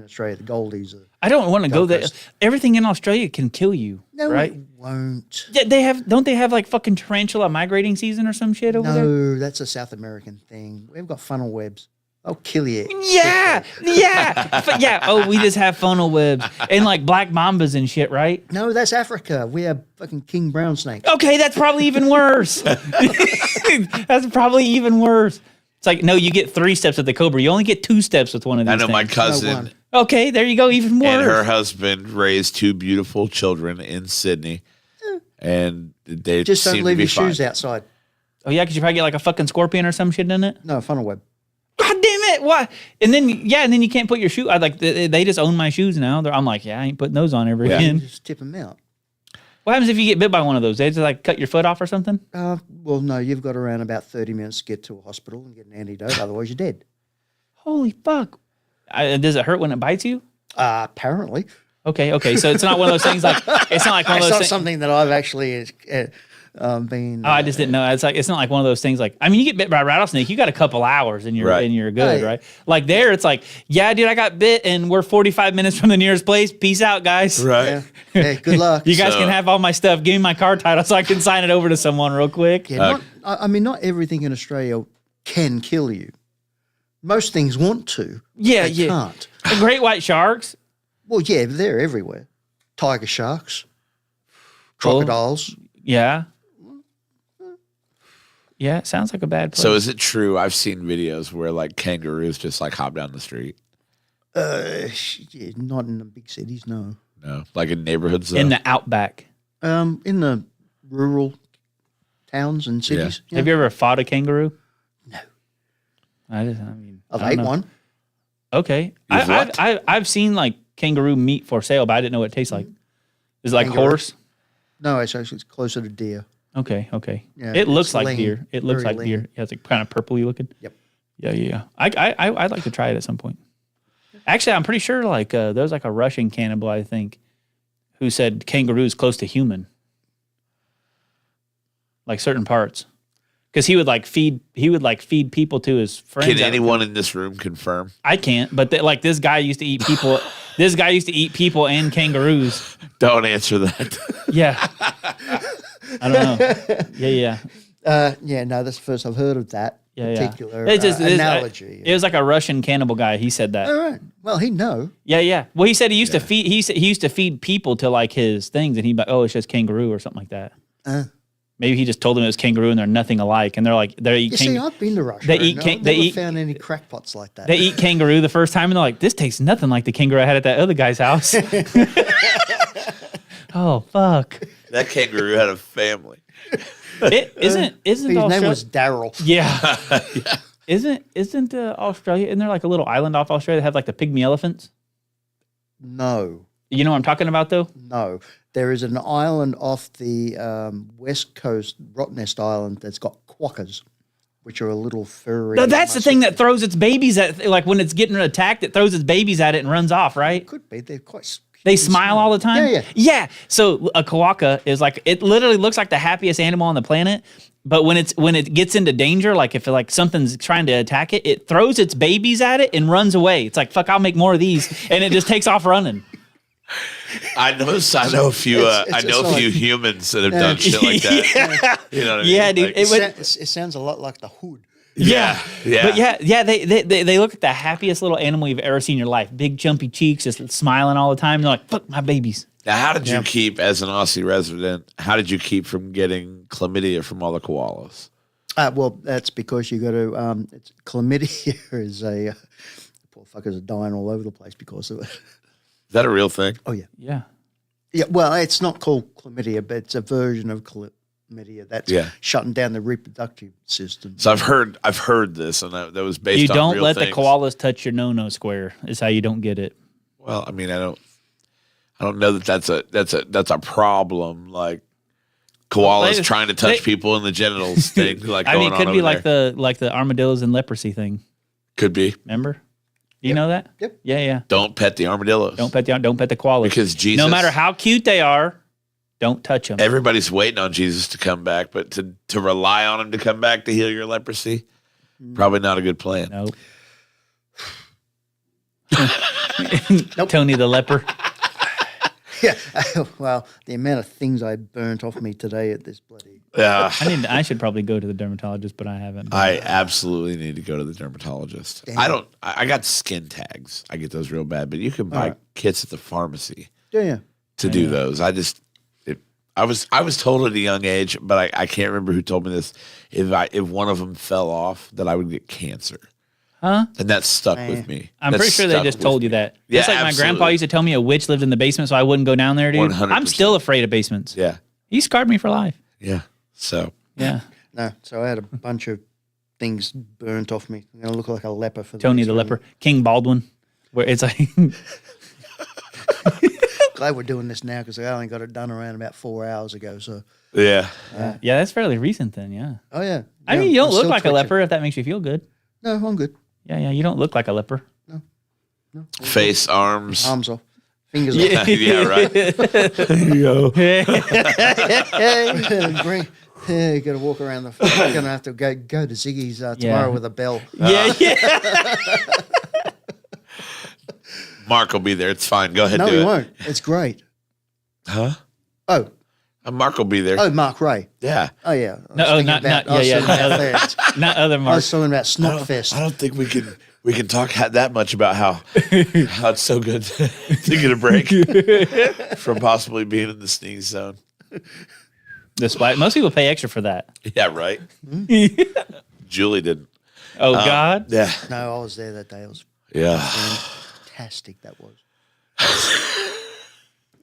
Australia. The Goldies. I don't want to go Gold there. Coast. Everything in Australia can kill you. No, right? it won't. Yeah, don't they have like fucking tarantula migrating season or some shit over there? No, that's a South American thing. We've got funnel webs. They'll kill you. Yeah. Yeah. Oh, we just have funnel webs and like black mambas and shit, right? No, that's Africa. We have fucking king brown snakes. Okay, that's probably even worse. That's probably even worse. It's like, no, you get 3 steps with the cobra. You only get 2 steps with one of these I know my things. cousin one. Okay, there you go, even worse. and her husband raised 2 beautiful children in Sydney, and they Just seem don't to leave be your fine. shoes outside. Oh, yeah, because you probably get like a fucking scorpion or some shit in it. No, funnel web. God damn it! Why? And then you can't put your shoe. I like they just own my shoes now. I'm like, I ain't putting those on ever Yeah. again. Just tip them out. What happens if you get bit by one of those? They just like cut your foot off or something? Well, no, you've got around about 30 minutes to get to a hospital and get an antidote. Otherwise, you're dead. Holy fuck! Does it hurt when it bites you? Apparently. Okay. So it's not one of those things like it's not like one of It's those not things. something that I've actually being. Oh, I just didn't know. It's not like one of those things. Like, I mean, you get bit by a rattlesnake, you got a couple hours and Right. you're good, Yeah. right? Like there, it's like, yeah, dude, I got bit, and we're 45 minutes from the nearest place. Peace out, guys. Right. Yeah, good luck. You guys So- can have all my stuff. Give me my car title so I can sign it over to someone real quick. Yeah, I mean, not everything in Australia can kill you. Most things want to. Yeah, they yeah. can't. The great white sharks. Well, yeah, they're everywhere. Tiger sharks, crocodiles. Yeah. Yeah, it sounds like a bad place. So is it true? I've seen videos where like kangaroos just like hop down the street. Yeah, not in the big cities, no. No, like in neighborhoods. Though. in the outback. In the rural towns and cities. Have you ever fought a kangaroo? No. I mean, I've I don't ate know. one. Okay. You've what? I've seen like kangaroo meat for sale, but I didn't know what it tastes like. Is it like Kangaroo? horse? No, it's actually closer to deer. Okay. Yeah, It looks it's like lean, deer. It looks very like deer. lean. Yeah, it's like kind of purpley looking. Yep. Yeah. I'd like to try it at some point. Actually, I'm pretty sure like there was like a Russian cannibal, I think, who said kangaroo is close to human. Like certain parts. Because he would feed people to his friends. Can anyone in this room confirm? I can't, but like this guy used to eat people. This guy used to eat people and kangaroos. Don't answer that. Yeah. I don't know. Yeah. Yeah, no, that's the first I've heard of that particular It's just- it's- analogy. It was like a Russian cannibal guy. He said that. All right. Well, he'd know. Yeah. Well, he said he used to feed. He used to feed people to like his things, and he'd be like, "Oh, it's just kangaroo or something like that." Maybe he just told them it was kangaroo, and they're nothing alike, and they're like, they eat. You see, I've been to Russia. they and eat I've can- they never eat- found any crackpots like that. They eat kangaroo the first time, and they're like, "This tastes nothing like the kangaroo I had at that other guy's house." Oh fuck! That kangaroo had a family. It isn't His Australia? name was Daryl. Yeah. Isn't Australia? Isn't there like a little island off Australia that have like the pygmy elephants? No, You know what I'm talking about though? no. There is an island off the west coast, Rottnest Island, that's got quokkas, which are a little furry. No, that's the thing that throws its babies at, like when it's getting attacked, it throws its babies at it and runs off, right? Could be. They're quite. They smile all the time. Yeah. So a quokka is like, it literally looks like the happiest animal on the planet. But when it gets into danger, like if something's trying to attack it, it throws its babies at it and runs away. It's like, fuck, I'll make more of these, and it just takes off running. I know a few. I know a few humans that have done shit like that. You know what I mean? Yeah, dude. Like, It sounds a lot like the hood. yeah. But yeah, they look at the happiest little animal you've ever seen in your life. Big jumpy cheeks, just smiling all the time. They're like, fuck my babies. Now, how did you keep, as an Aussie resident, how did you keep from getting chlamydia from all the koalas? Well, that's because you got to. It's chlamydia is a poor fuckers are dying all over the place because of it. Is that a real thing? Oh yeah, Yeah. yeah. Well, it's not called chlamydia, but it's a version of chlamydia that's shutting down the reproductive system. So I've heard this, and that was based You on don't real let things. the koalas touch your no-no square is how you don't get it. Well, I mean, I don't know that that's a problem. Like koalas They- trying to touch they- people in the genitals thing. Like I mean, it going could on be over like there. the armadillos and leprosy thing. Could be. Remember? You know that? Yep. Yeah. Don't pet the armadillos. Don't pet the koalas. Because Jesus. No matter how cute they are, don't touch them. Everybody's waiting on Jesus to come back, but to rely on him to come back to heal your leprosy, probably not a good plan. Nope. Tony the leper. Yeah. Well, the amount of things I burnt off me today at this bloody. Yeah. I should probably go to the dermatologist, but I haven't. I absolutely need to go to the dermatologist. I got skin tags. I get those real bad, but you can buy kits at the pharmacy Yeah. to do those. I was told at a young age, but I can't remember who told me this. If one of them fell off, that I would get cancer. Huh? And that stuck with me. I'm That pretty sure they stuck just with told me. you that. Yeah, Just like my grandpa absolutely. used to tell me a witch lived in the basement, so I wouldn't go down there, dude. 100%. I'm still afraid of basements. Yeah. He scarred me for life. Yeah. So Yeah. No. So I had a bunch of things burnt off me. I'm gonna look like a leper for Tony next the week. leper. King Baldwin. Where it's like Glad we're doing this now because I only got it done around about 4 hours ago. So. yeah. yeah, that's fairly recent then, yeah. Oh yeah. I Yeah, mean, you don't I'm look still like a twitching. leper if that makes you feel good. No, I'm good. Yeah, you don't look like a leper. Face, arms. Arms off. Fingers up. Yeah, right. Bring, you got to walk around the. You're going to have to go to Ziggy's tomorrow with a bell. Yeah. Mark will be there. It's fine. Go ahead. No, do he it. won't. It's great. Huh? Oh, Mark will be there. oh, Mark Ray. Yeah. Oh yeah. I was No, thinking not about- yeah, I was yeah. talking Not about other, that. not other I Mark. was talking about I Snotfest. don't think we can talk that much about how it's so good to get a break from possibly being in the sneeze zone. The splat. Most people pay extra for that. Yeah, right. Julie didn't. Oh God. Yeah. No, I was there that day. It was Yeah. fantastic. That was.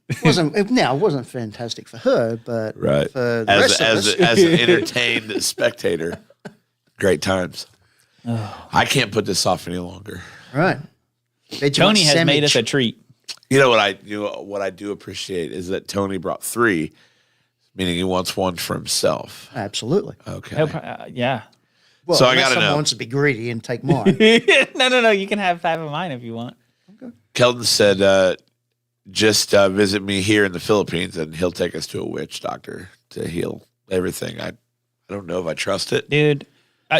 It wasn't fantastic for her, but Right. for the As rest of us. as an entertained spectator, great times. I can't put this off any longer. Right. Vegemite Tony has made us a sandwich. treat. You know what I do appreciate is that Tony brought 3, meaning he wants one for himself. Absolutely. Okay. Yeah. Well, So I unless gotta someone know. wants to be greedy and take mine. No. You can have 5 of mine if you want. Kelton said, just visit me here in the Philippines and he'll take us to a witch doctor to heal everything. I don't know if I trust it. Dude.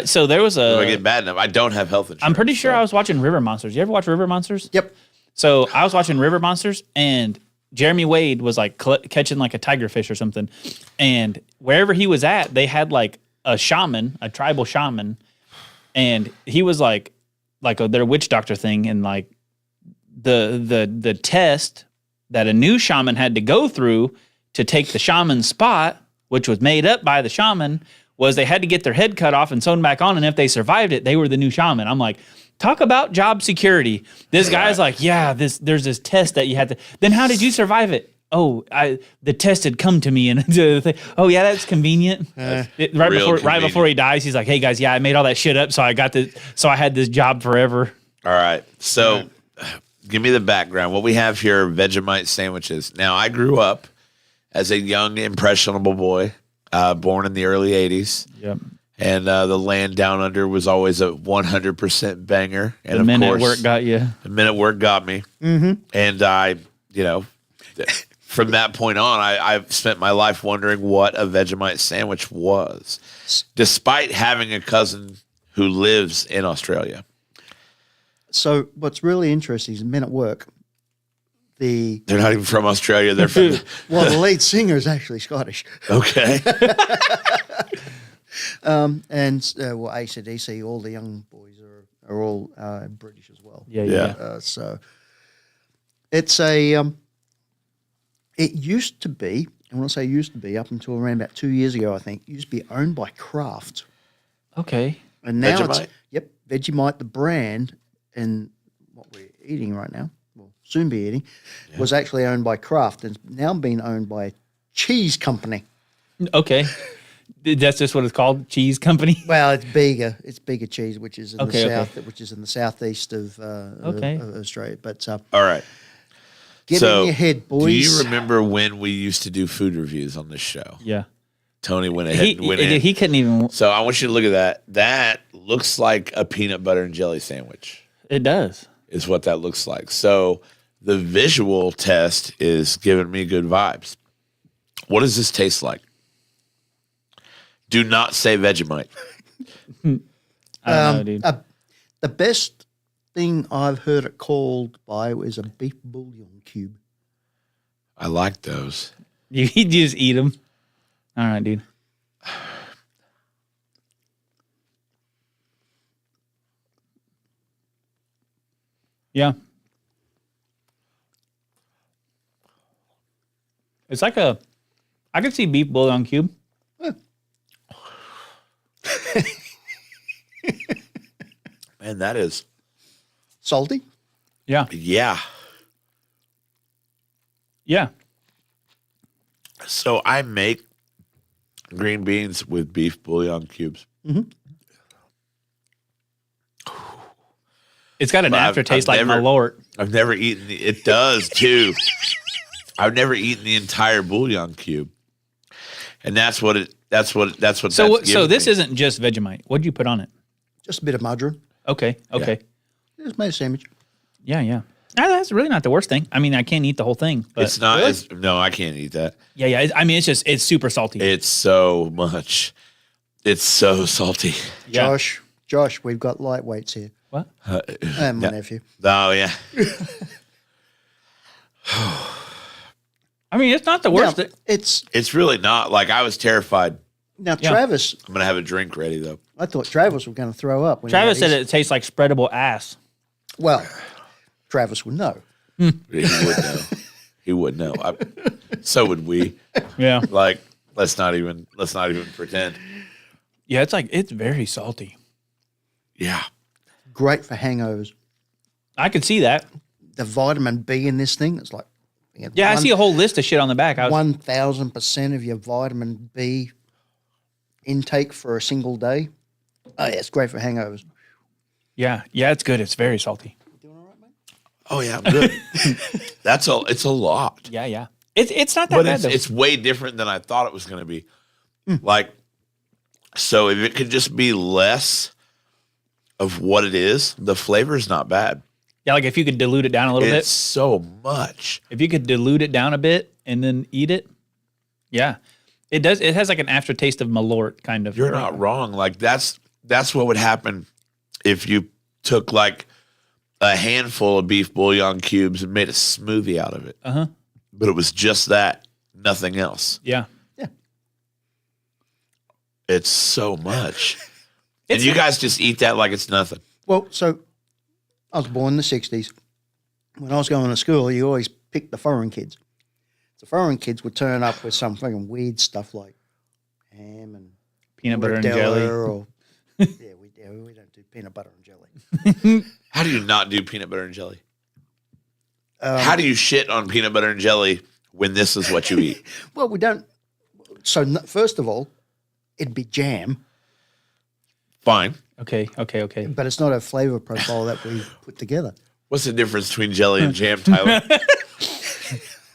So there was If I a. get bad enough, I don't have health insurance. I'm pretty sure so- I was watching River Monsters. You ever watch River Monsters? Yep. So I was watching River Monsters, and Jeremy Wade was like catching like a tigerfish or something, and wherever he was at, they had like a shaman, a tribal shaman, and he was like their witch doctor thing, and like the test that a new shaman had to go through to take the shaman's spot, which was made up by the shaman, was they had to get their head cut off and sewn back on, and if they survived it, they were the new shaman. I'm like, talk about job security. This guy's like, yeah, there's this test that you had to. Then how did you survive it? Oh, the test had come to me, and oh yeah, that's convenient. Right Real before convenient. he dies, he's like, hey guys, yeah, I made all that shit up, so I had this job forever. All right. So give me the background. What we have here are Vegemite sandwiches. Now, I grew up as a young, impressionable boy, born in the early 80s. Yep. And the land down under was always a 100% banger. And The of men course, at work got you. the men at work got me. Mm-hmm. And I, from that point on, I've spent my life wondering what a Vegemite sandwich was, despite having a cousin who lives in Australia. So what's really interesting is men at work. They're not even from Australia. They're from the lead singer is actually Scottish. okay. And AC/DC, all the young boys are all British as well. Yeah. So it's it used to be, and when I say used to be, up until around about 2 years ago, I think, it used to be owned by Kraft. Okay. And now Vegemite? Vegemite, the brand, and what we're eating right now, well, soon be eating, was actually owned by Kraft and now being owned by a cheese company. Okay. That's just what it's called, cheese company. Well, it's Bega. It's Bega cheese, which is in Okay, the okay. south, which is in the southeast of Australia. But All right. get in your head, boys. Do you remember when we used to do food reviews on this show? Yeah. Tony went ahead and went in. He couldn't even. So I want you to look at that. That looks like a peanut butter and jelly sandwich, It does. is what that looks like. So the visual test is giving me good vibes. What does this taste like? Do not say Vegemite. I don't know, dude. The best thing I've heard it called by is a beef bouillon cube. I like those. You just eat them. All right, dude. Yeah. It's like I could see beef bouillon cube. Man, that is, Salty? Yeah. yeah. Yeah. So I make green beans with beef bouillon cubes. It's got an I've aftertaste like never- Malort. I've never eaten it does too. I've never eaten the entire bouillon cube. And that's what that's So giving this me. isn't just Vegemite. What'd you put on it? Just a bit of margarine. Okay. Just made a sandwich. Yeah. That's really not the worst thing. I mean, I can't eat the whole thing, but It's not. No, I can't eat that. yeah. I mean, it's super salty. It's so much. It's so salty. Yeah. Josh, we've got lightweights here. What? And my nephew. Oh yeah. I mean, it's not the worst. Now, It's really not. Like I was terrified. now Yeah. Travis. I'm gonna have a drink ready though. I thought Travis was going to throw up. When Travis he had said his- it tastes like spreadable ass. Well, Travis would know. He would know. He would know. So would we. Yeah. Like let's not even pretend. Yeah, it's very salty. Yeah. Great for hangovers. I could see that. The vitamin B in this thing, it's like Yeah, I see a whole list of shit on the back. 1,000% of your vitamin B intake for a single day. Oh, yeah, it's great for hangovers. Yeah, it's good. It's very salty. Oh yeah, I'm good. It's a lot. Yeah. It's not that But bad though. it's way different than I thought it was gonna be. Like so if it could just be less of what it is, the flavor is not bad. Yeah, like if you could dilute it down a little It's bit. so much. If you could dilute it down a bit and then eat it, yeah, it does. It has like an aftertaste of Malort kind of. You're not wrong. Like that's what would happen if you took like a handful of beef bouillon cubes and made a smoothie out of it. Uh-huh. But it was just that, nothing else. Yeah. It's so much. and It's- you guys just eat that like it's nothing. Well, so I was born in the 60s. When I was going to school, you always picked the foreign kids. The foreign kids would turn up with some fucking weird stuff like ham and Peanut butter and Nutella jelly. Or, we don't do peanut butter and jelly. How do you not do peanut butter and jelly? Um, How do you shit on peanut butter and jelly when this is what you eat? Well, we don't. So, first of all, it'd be jam, Fine. Okay. but it's not a flavor profile that we put together. What's the difference between jelly and jam, Tyler?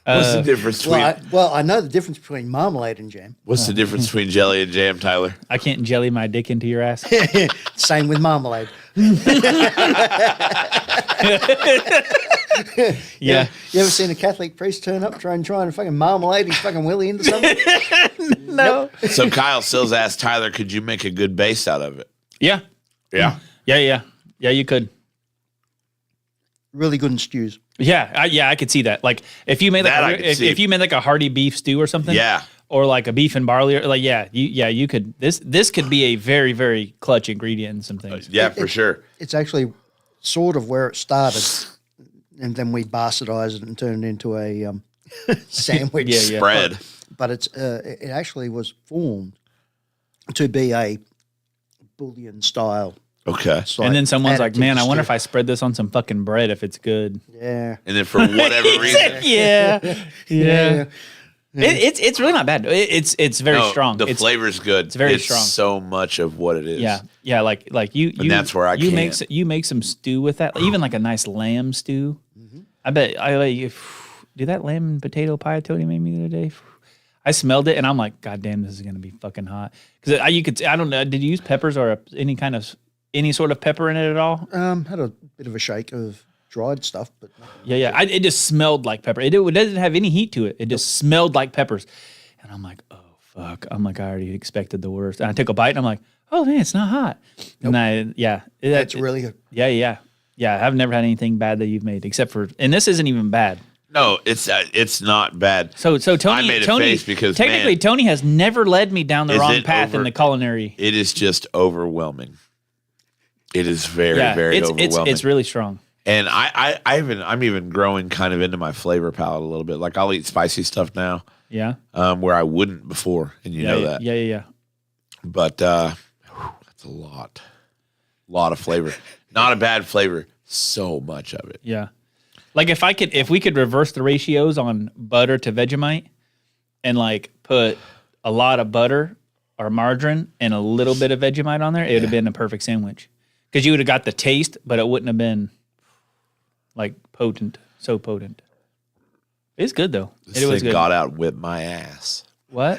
What's the difference between I know the difference between marmalade and jam. What's the difference between jelly and jam, Tyler? I can't jelly my dick into your ass. Same with marmalade. Yeah. You ever seen a Catholic priest turn up trying to fucking marmalade his fucking willy into something? No. So Kyle Sills asked Tyler, could you make a good base out of it? Yeah. Yeah. Yeah. You could. Really good in stews. Yeah. I could see that. Like if you made That I like could if, see. if you made like a hearty beef stew or something. Yeah. Or like a beef and barley, or like you could. This could be a very very clutch ingredient in some things. Yeah, for sure. It's actually sort of where it started, and then we bastardized it and turned it into a sandwich. Yeah. Spread. But it actually was formed to be a bouillon style. Okay. And then someone's like, additive "Man, I wonder stew." if I spread this on some fucking bread, if it's good." Yeah. And then for whatever reason. Yeah. It's really not bad. It's very No, strong. The It's flavor's good. It's very strong. so much of what it is. Yeah. Like you. that's where I you make can't. you make some stew with that. Even like a nice lamb stew. Mm-hmm. I bet do that lamb and potato pie Tony made me the other day. I smelled it and I'm like, God damn, this is gonna be fucking hot. Because I don't know. Did you use peppers or any sort of pepper in it at all? Had a bit of a shake of dried stuff, but Yeah. It just smelled like pepper. It doesn't have any heat to it. It just smelled like peppers. And I'm like, oh, fuck. I'm like, I already expected the worst. And I took a bite and I'm like, oh, man, it's not hot. And that's really good. Yeah. I've never had anything bad that you've made except for, and this isn't even bad. No, it's not bad. So Tony, I made a Tony, face because, technically man, Tony has never led me down the is wrong it path in over- the culinary. It is just overwhelming. It is very, very it's overwhelming. it's really strong. And I'm even growing kind of into my flavor palette a little bit. Like I'll eat spicy stuff now, Yeah. where I wouldn't before, and you know that. Yeah. But that's a lot of flavor. Not a bad flavor. So much of it. Yeah. Like if we could reverse the ratios on butter to Vegemite and like put a lot of butter or margarine and a little bit of Vegemite on there, it would have been a perfect sandwich. Because you would have got the taste, but it wouldn't have been like so potent. It's good though. This It was thing good. got out and whipped my ass. What?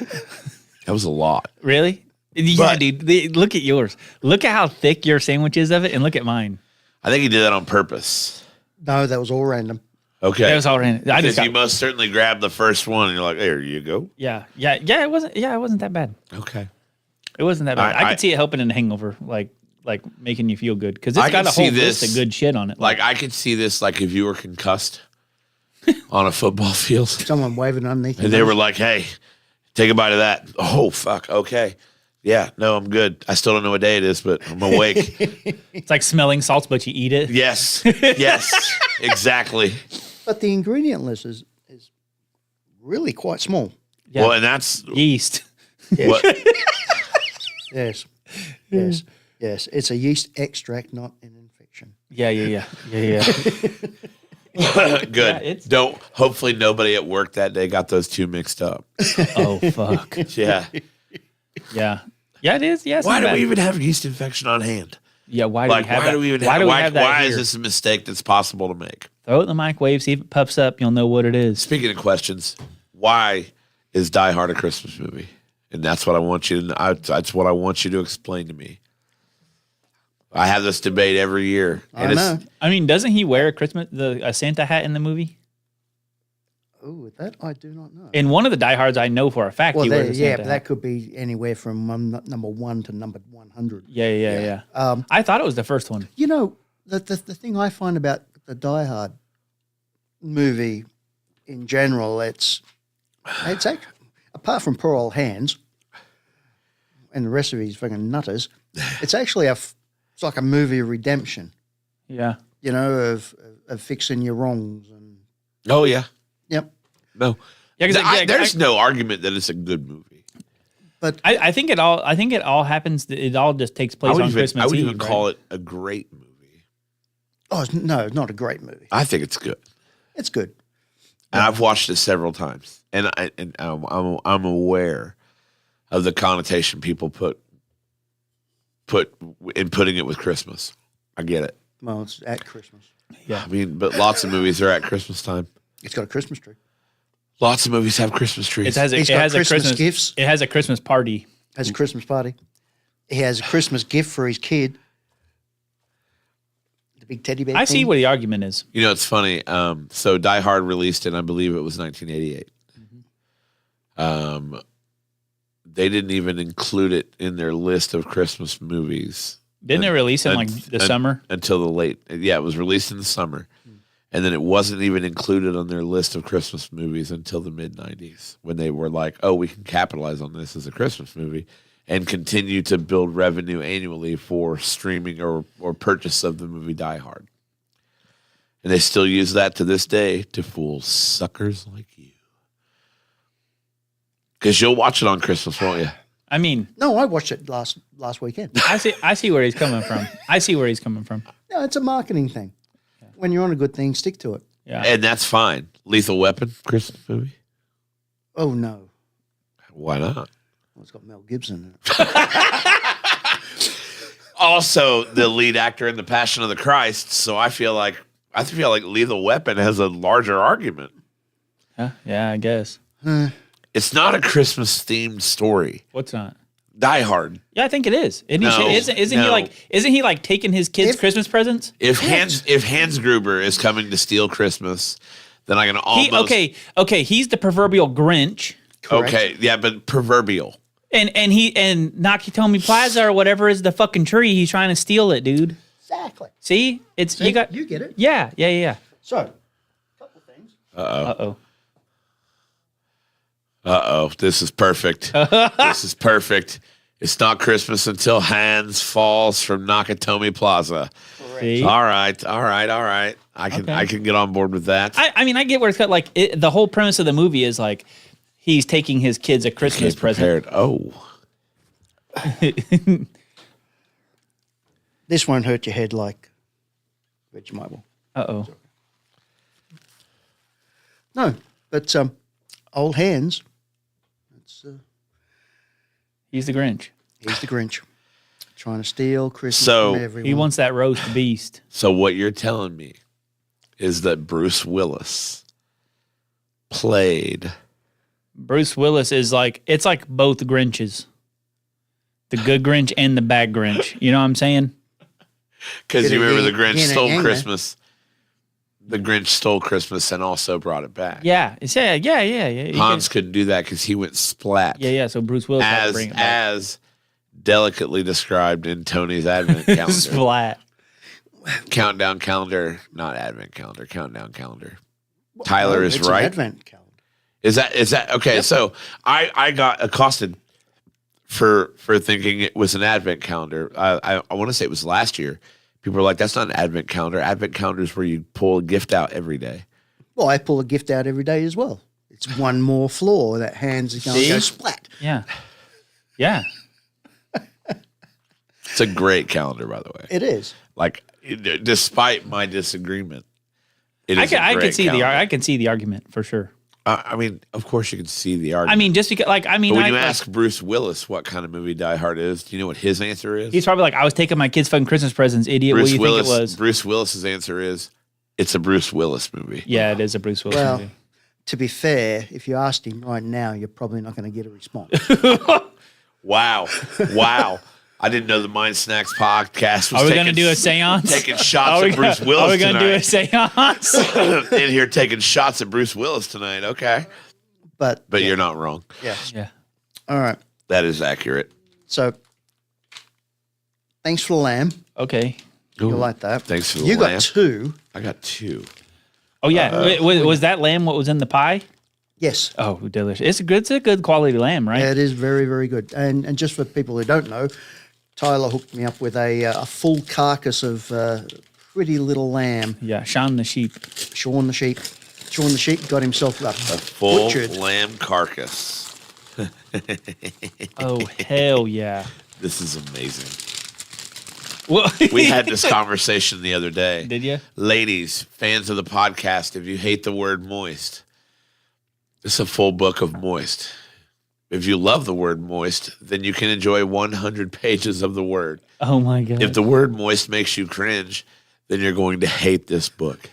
That was a lot. Really? Yeah, But- dude. Look at yours. Look at how thick your sandwich is of it, and look at mine. I think he did that on purpose. No, that was all random. Okay. That was all random. I just Because you got, most certainly grabbed the first one and you're like, there you go. yeah. It wasn't that bad. Okay. It wasn't that bad. I I- could see it helping in a hangover, like making you feel good because it's I got can a whole see list this, of good shit on it. Like I could see this like if you were concussed on a football field Someone waving underneath. and they were like, hey, take a bite of that. Oh, fuck. Okay. Yeah, no, I'm good. I still don't know what day it is, but I'm awake. it's like smelling salts, but you eat it. Yes. Yes. Exactly. But the ingredient list is really quite small. Yeah. Well, and that's Yeast. what Yes. Yes. Yes. It's a yeast extract, not an infection. Yeah. good. it's- Don't hopefully nobody at work that day got those two mixed up. Oh fuck. Yeah. Yeah. Yeah, it is. Yeah. It's Why not do we bad. even have yeast infection on hand? Yeah. Why do Like, we have why that? do we even why have do we why, have that why here? is this a mistake that's possible to make? Throw it in the microwave. See if it puffs up. You'll know what it is. Speaking of questions, why is Die Hard a Christmas movie? And that's what I want you to. That's what I want you to explain to me. I have this debate every year, I know. I mean, doesn't he wear a Santa hat in the movie? Oh, that I do not know. In one of the diehards, I know for a fact Well, he wears a Santa yeah, but hat. that could be anywhere from number 1 to number 100. Yeah. I thought it was the first one. You know, the thing I find about the Die Hard movie in general, it's actually, apart from poor old Hands and the rest of these fucking nutters, it's actually it's like a movie of redemption, Yeah. you know, of fixing your wrongs. And Oh yeah, yep. no, Yeah, there's no argument that it's a good movie. But I think it all happens. It all just takes place on Christmas I would Eve. even call it a great movie. no, it's not a great movie. I think it's good, It's good. and I've watched it several times, and I'm aware of the connotation people put in putting it with Christmas. I get it. Well, it's at Christmas. I mean, but lots of movies are at Christmas time. It's got a Christmas tree. Lots of movies have Christmas trees. It has He's a got Christmas Christmas gifts. It has a Christmas party. Has a Christmas party. He has a Christmas gift for his kid. The big teddy bear. I see thing. what the argument is. You know, it's funny. So Die Hard released in, I believe it was 1988. They didn't even include it in their list of Christmas movies. Didn't it release in like the summer? Until the late. Yeah, it was released in the summer. And then it wasn't even included on their list of Christmas movies until the mid 90s when they were like, oh, we can capitalize on this as a Christmas movie and continue to build revenue annually for streaming or purchase of the movie Die Hard. And they still use that to this day to fool suckers like you. Because you'll watch it on Christmas, won't you? I mean, No, I watched it last weekend. I see where he's coming from. I see where he's coming from. No, it's a marketing thing. When you're on a good thing, stick to it. Yeah. And that's fine. Lethal Weapon, Christmas movie? Oh no, Why not? well, it's got Mel Gibson in it. Also, the lead actor in The Passion of the Christ. So I feel like Lethal Weapon has a larger argument. Yeah, I guess. It's not a Christmas themed story. What's not? Die Hard. Yeah, I think it is. Isn't No, he, isn't no. he like taking his kids' If- Christmas presents? If Hans Gruber is coming to steal Christmas, then I can almost Okay, he's the proverbial Grinch. Correct. Okay, yeah, but proverbial. And Nakatomi Plaza or whatever is the fucking tree. He's trying to steal it, dude. Exactly. See? It's See, you got you get it. Yeah. So, a couple things. Uh-oh. This is perfect. This is perfect. It's not Christmas until Hans falls from Nakatomi Plaza. See? All right. I can get on board with that. I mean, I get where it's got like the whole premise of the movie is like he's taking his kids a Christmas Get present. prepared. Oh, This won't hurt your head like Vegemite. Uh-oh. No, but old Hands. It's He's the Grinch. he's the Grinch, trying to steal Christmas So, from everyone. He wants that roast beast. so what you're telling me is that Bruce Willis played Bruce Willis is like it's like both Grinches. The good Grinch and the bad Grinch. You know what I'm saying? because Did you it remember the yin- Grinch yin and stole yang, Christmas. The Grinch Stole Christmas and also brought it back. Yeah, it's yeah. You Hans could- couldn't do that because he went splat. yeah. So Bruce Willis had to bring it back. As delicately described in Tony's advent calendar. Splat. Countdown calendar, not advent calendar, countdown calendar. Tyler No, is it's right. An Advent calendar. Is that okay? So I got accosted for thinking it was an advent calendar. I want to say it was last year. People were like, "That's not an advent calendar. Advent calendar is where you pull a gift out every day." Well, I pull a gift out every day as well. It's one more floor that hands are going to go splat. Yeah. Yeah. It's a great calendar, by the way. It is. Like, despite my disagreement, it I is a can great see calendar. I can see the argument for sure. I mean, of course you can see the argument. I mean, just because but when you I- ask Bruce Willis what kind of movie Die Hard is, do you know what his answer is? he's probably like, I was taking my kids' fucking Christmas presents, idiot. What do you think it was? Bruce Willis's answer is, it's a Bruce Willis movie. Yeah, it is a Bruce Willis Well, movie. to be fair, if you asked him right now, you're probably not going to get a response. Wow. I didn't know the Mind Snacks podcast was Are we taking, going to do a seance? taking shots at Bruce Willis Are we going to do a tonight. seance? In here taking shots at Bruce Willis tonight. Okay. But But you're not wrong. yeah. yeah. All right. That is accurate. So thanks for the lamb. Okay. You like that? Thanks for the You lamb. got two. I got two. Oh yeah. Was that lamb what was in the pie? Yes. Oh, delicious. It's a good quality lamb, right? Yeah, it is very, very good. And just for people who don't know, Tyler hooked me up with a full carcass of pretty little lamb. Yeah. Sean the sheep. Sean the sheep. Sean the sheep got himself up Full butchered. lamb carcass. Oh hell yeah. This is amazing. Well, We had this conversation the other day. Did you? Ladies, fans of the podcast, if you hate the word moist, it's a full book of moist. If you love the word moist, then you can enjoy 100 pages of the word. Oh my god. If the word moist makes you cringe, then you're going to hate this book.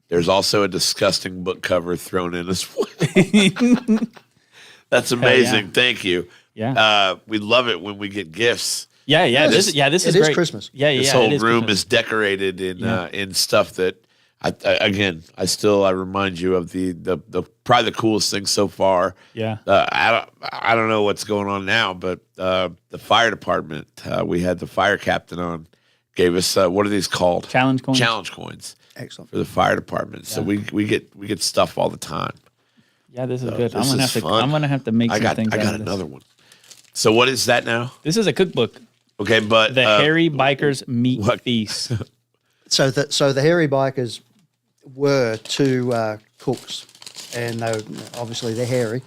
There's also a disgusting book cover thrown in as well. That's amazing. Thank you. Yeah. We love it when we get gifts. Yeah. This it is is great. Christmas. Yeah. This it whole is room Christmas. is decorated in stuff that I remind you of the probably the coolest thing so far. Yeah. I don't know what's going on now, but the fire department, we had the fire captain on, gave us what are these called? Challenge coins. Challenge coins Excellent. for the fire department. So we get stuff all the time. Yeah, this is good. this is fun. I'm gonna have to make I some got things. out of this. another one. So what is that now? This is a cookbook. Okay, but The Hairy Bikers Meat what- Feast. So the hairy bikers were two cooks, and they obviously they're hairy,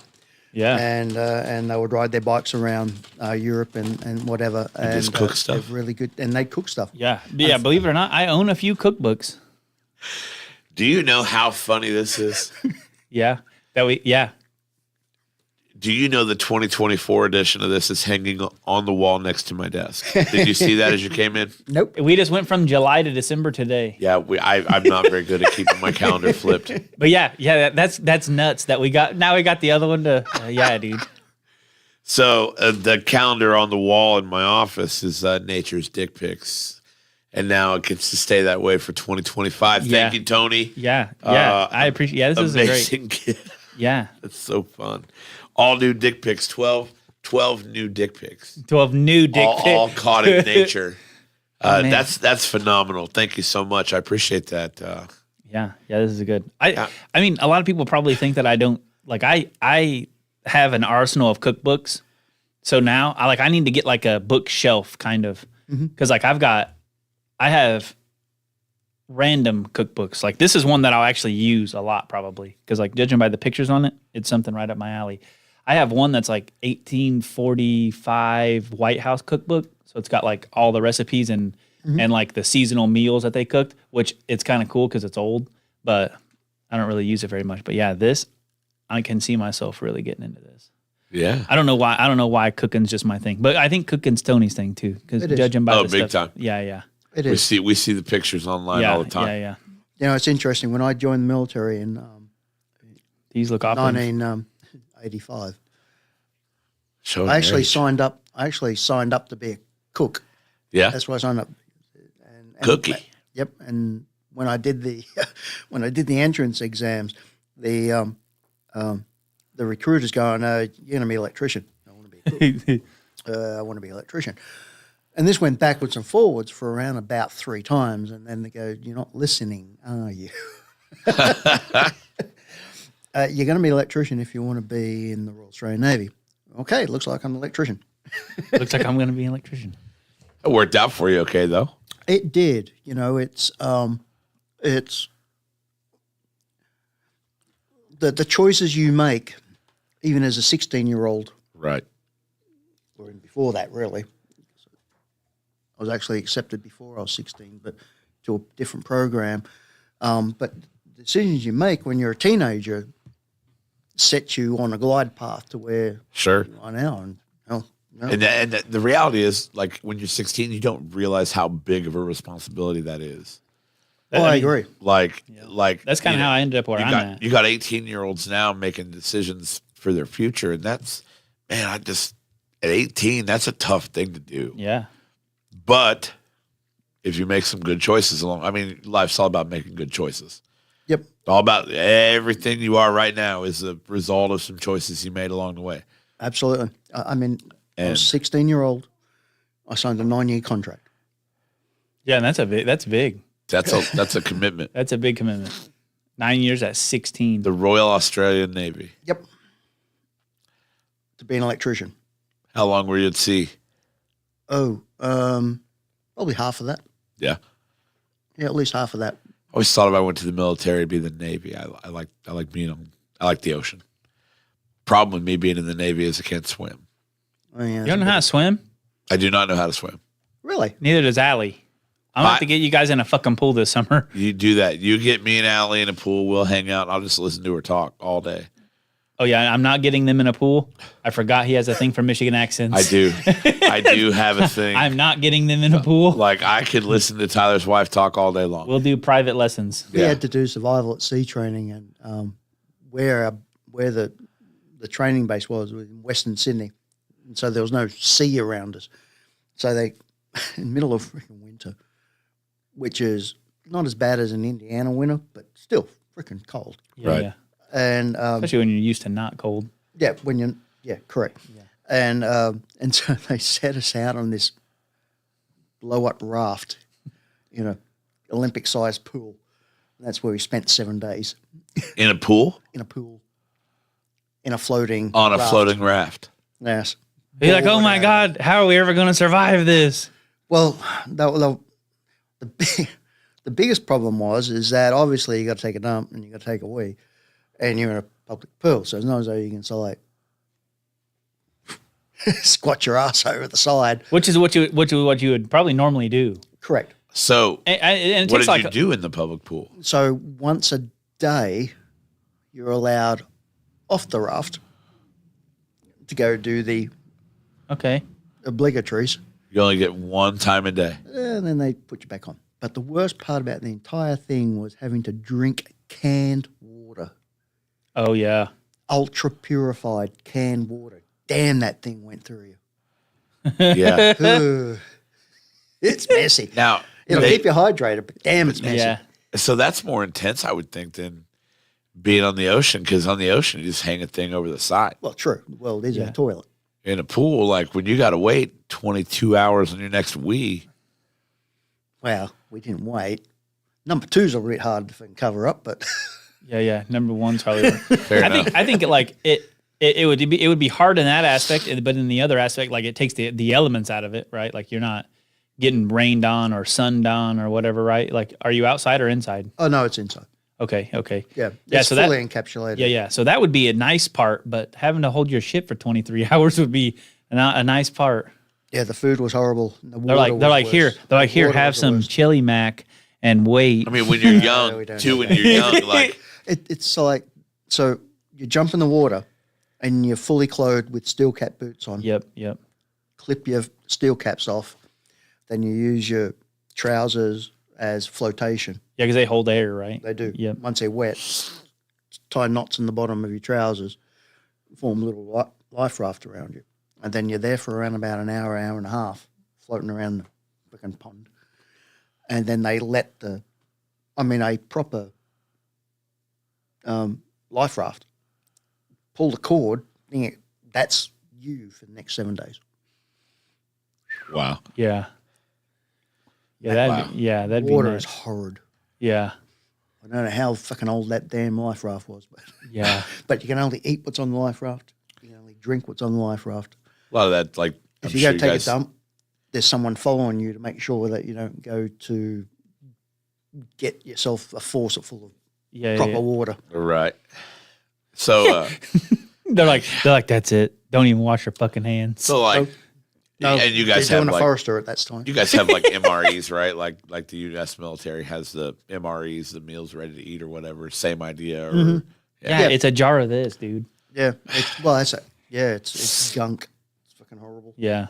Yeah. and they would ride their bikes around Europe and whatever, and just cook stuff? they're really good, and they cook stuff. Yeah. Yeah. Believe it or not, I own a few cookbooks. do you know how funny this is? Yeah. Do you know the 2024 edition of this is hanging on the wall next to my desk? Did you see that as you came in? Nope. We just went from July to December today. Yeah, I'm not very good at keeping my calendar flipped. But yeah, that's nuts that we got. Now we got the other one to. Yeah, dude. So the calendar on the wall in my office is Nature's Dick Pics, and now it gets to stay that way for 2025. Yeah. Thank you, Tony. Yeah. I appreciate. Yeah, this is a great. Amazing gift. Yeah. It's so fun. All new dick pics. 12 new dick pics. 12 new dick All pics. caught in nature. man. That's phenomenal. Thank you so much. I appreciate that. Yeah, this is good. I mean, a lot of people probably think that I don't like. I have an arsenal of cookbooks, so now I need to get like a bookshelf kind of because I have random cookbooks. Like this is one that I'll actually use a lot probably because like judging by the pictures on it, it's something right up my alley. I have one that's like 1845 White House cookbook, so it's got like all the recipes and like the seasonal meals that they cooked, which it's kind of cool because it's old, but I don't really use it very much. But yeah, this I can see myself really getting into this. Yeah. I don't know why cooking's just my thing, but I think cooking's Tony's thing too. Because It is. judging by Oh, the big stuff, time. yeah, It We is. see the pictures online yeah, all the time. yeah. You know, it's interesting. When I joined the military in These look opulent. 1985, Show I actually age. signed up. I actually signed up to be a cook. Yeah. That's why I signed up. And Cookie. Yep. And when I did the when I did the entrance exams, the recruiters going, "You're going to be an electrician." I want to be a cook. I want to be an electrician. And this went backwards and forwards for around about 3 times, and then they go, "You're not listening, are you?" You're going to be an electrician if you want to be in the Royal Australian Navy. Okay, looks like I'm an electrician. Looks like I'm going to be an electrician. It worked out for you, okay, though. It did. You know, it's the choices you make, even as a 16-year-old, Right. or even before that, really. I was actually accepted before I was 16, but to a different program. But the decisions you make when you're a teenager set you on a glide path to where Sure. you are now. And And the reality is, like, when you're 16, you don't realize how big of a responsibility that is. I agree. Like, That's kind of how I ended up where I'm at. You got 18-year-olds now making decisions for their future, and that's, man, at 18, that's a tough thing to do. Yeah. But if you make some good choices life's all about making good choices. Yep. All about everything you are right now is a result of some choices you made along the way. Absolutely. I was a And 16-year-old. I signed a 9-year contract. Yeah, and that's big. that's a commitment. That's a big commitment. 9 years at 16. The Royal Australian Navy. Yep. To be an electrician. How long were you at sea? Oh, probably half of that. Yeah. Yeah, at least half of that. I always thought if I went to the military, it'd be the Navy. I like the ocean. Problem with me being in the Navy is I can't swim. Oh, yeah, You don't know how to swim? I do not know how to swim. Really? Neither does Allie. I'm going to have to get you guys in a fucking pool this summer. You do that. You get me and Allie in a pool. We'll hang out. I'll just listen to her talk all day. Oh, yeah, I'm not getting them in a pool. I forgot he has a thing for Michigan accents. I do. I do have a thing. I'm not getting them in a pool. Like, I could listen to Tyler's wife talk all day long. We'll do private lessons. We Yeah. had to do survival at sea training, and where the training base was in Western Sydney, and so there was no sea around us. So they, in the middle of freaking winter, which is not as bad as an Indiana winter, but still freaking cold. Yeah, Right. yeah. And Especially when you're used to not cold. yeah, correct. Yeah. And so they set us out on this blow up raft, Olympic-sized pool. And that's where we spent 7 days In a pool? in a pool, in a floating On a raft. floating raft. Yes. You're like, oh Bored my out. God, how are we ever going to survive this? Well, the biggest problem is that obviously you got to take a dump and you got to take a wee, and you're in a public pool, so it's not as though you can squat your ass over the side. Which is what you would probably normally do. Correct. So, And it what takes did you do in the public pool? So once a day, you're allowed off the raft to go do the Okay. obligatories, You only get one time a day. and then they put you back on. But the worst part about the entire thing was having to drink canned water, Oh, yeah. ultra purified canned water. Damn, that thing went through you. Yeah. Ugh. It's messy. Now, It'll keep you hydrated, but damn, it's messy. Yeah. so that's more intense, I would think, than being on the ocean. Because on the ocean, you just hang a thing over the side. Well, true. Well, there's Yeah. a toilet. In a pool, like when you got to wait 22 hours on your next wee. Well, we didn't wait. Number two's a bit hard to cover up, but Yeah, yeah. Number one's probably. Fair enough. I think it would be hard in that aspect, but in the other aspect, like it takes the elements out of it, right? Like you're not getting rained on or sunned on or whatever, right? Like, are you outside or inside? oh no, it's inside. Okay. Yeah, Yeah, it's so that- fully encapsulated. Yeah. So that would be a nice part, but having to hold your shit for 23 hours would be a nice part. Yeah, the food was horrible. The They're water like was worse. here, The water have was the some worst. chili mac and wait. I mean, when you're we young, don't too, do when you're young, like, It's like, so you jump in the water and you're fully clothed with steel cap boots on. Yep. Clip your steel caps off. Then you use your trousers as flotation. Yeah, because they hold air, right? They do. Yep. Once they're wet, tie knots in the bottom of your trousers, form a little life raft around you. And then you're there for around about an hour and a half, floating around the freaking pond. And then they let the I mean, a proper life raft. Pull the cord, that's you for the next 7 days. Wow. Yeah. Yeah, that'd be Water nice. is horrid. Yeah. I don't know how fucking old that damn life raft was, but Yeah. but you can only eat what's on the life raft. You can only drink what's on the life raft. A lot of that, like, If I'm you sure go take guys- a dump, there's someone following you to make sure that you don't go to get yourself a faucet full of Yeah. proper yeah. water. Right. So, They're like, that's it. Don't even wash your fucking hands. so like, No, and you guys they're have doing like, a Forester at that time. you guys have like MREs, right? Like the U.S. military has the MREs, the meals ready to eat or whatever. Same idea. Or, Mm-hmm. yeah, it's a jar of this, dude. Yeah, it's gunk. It's fucking horrible. Yeah.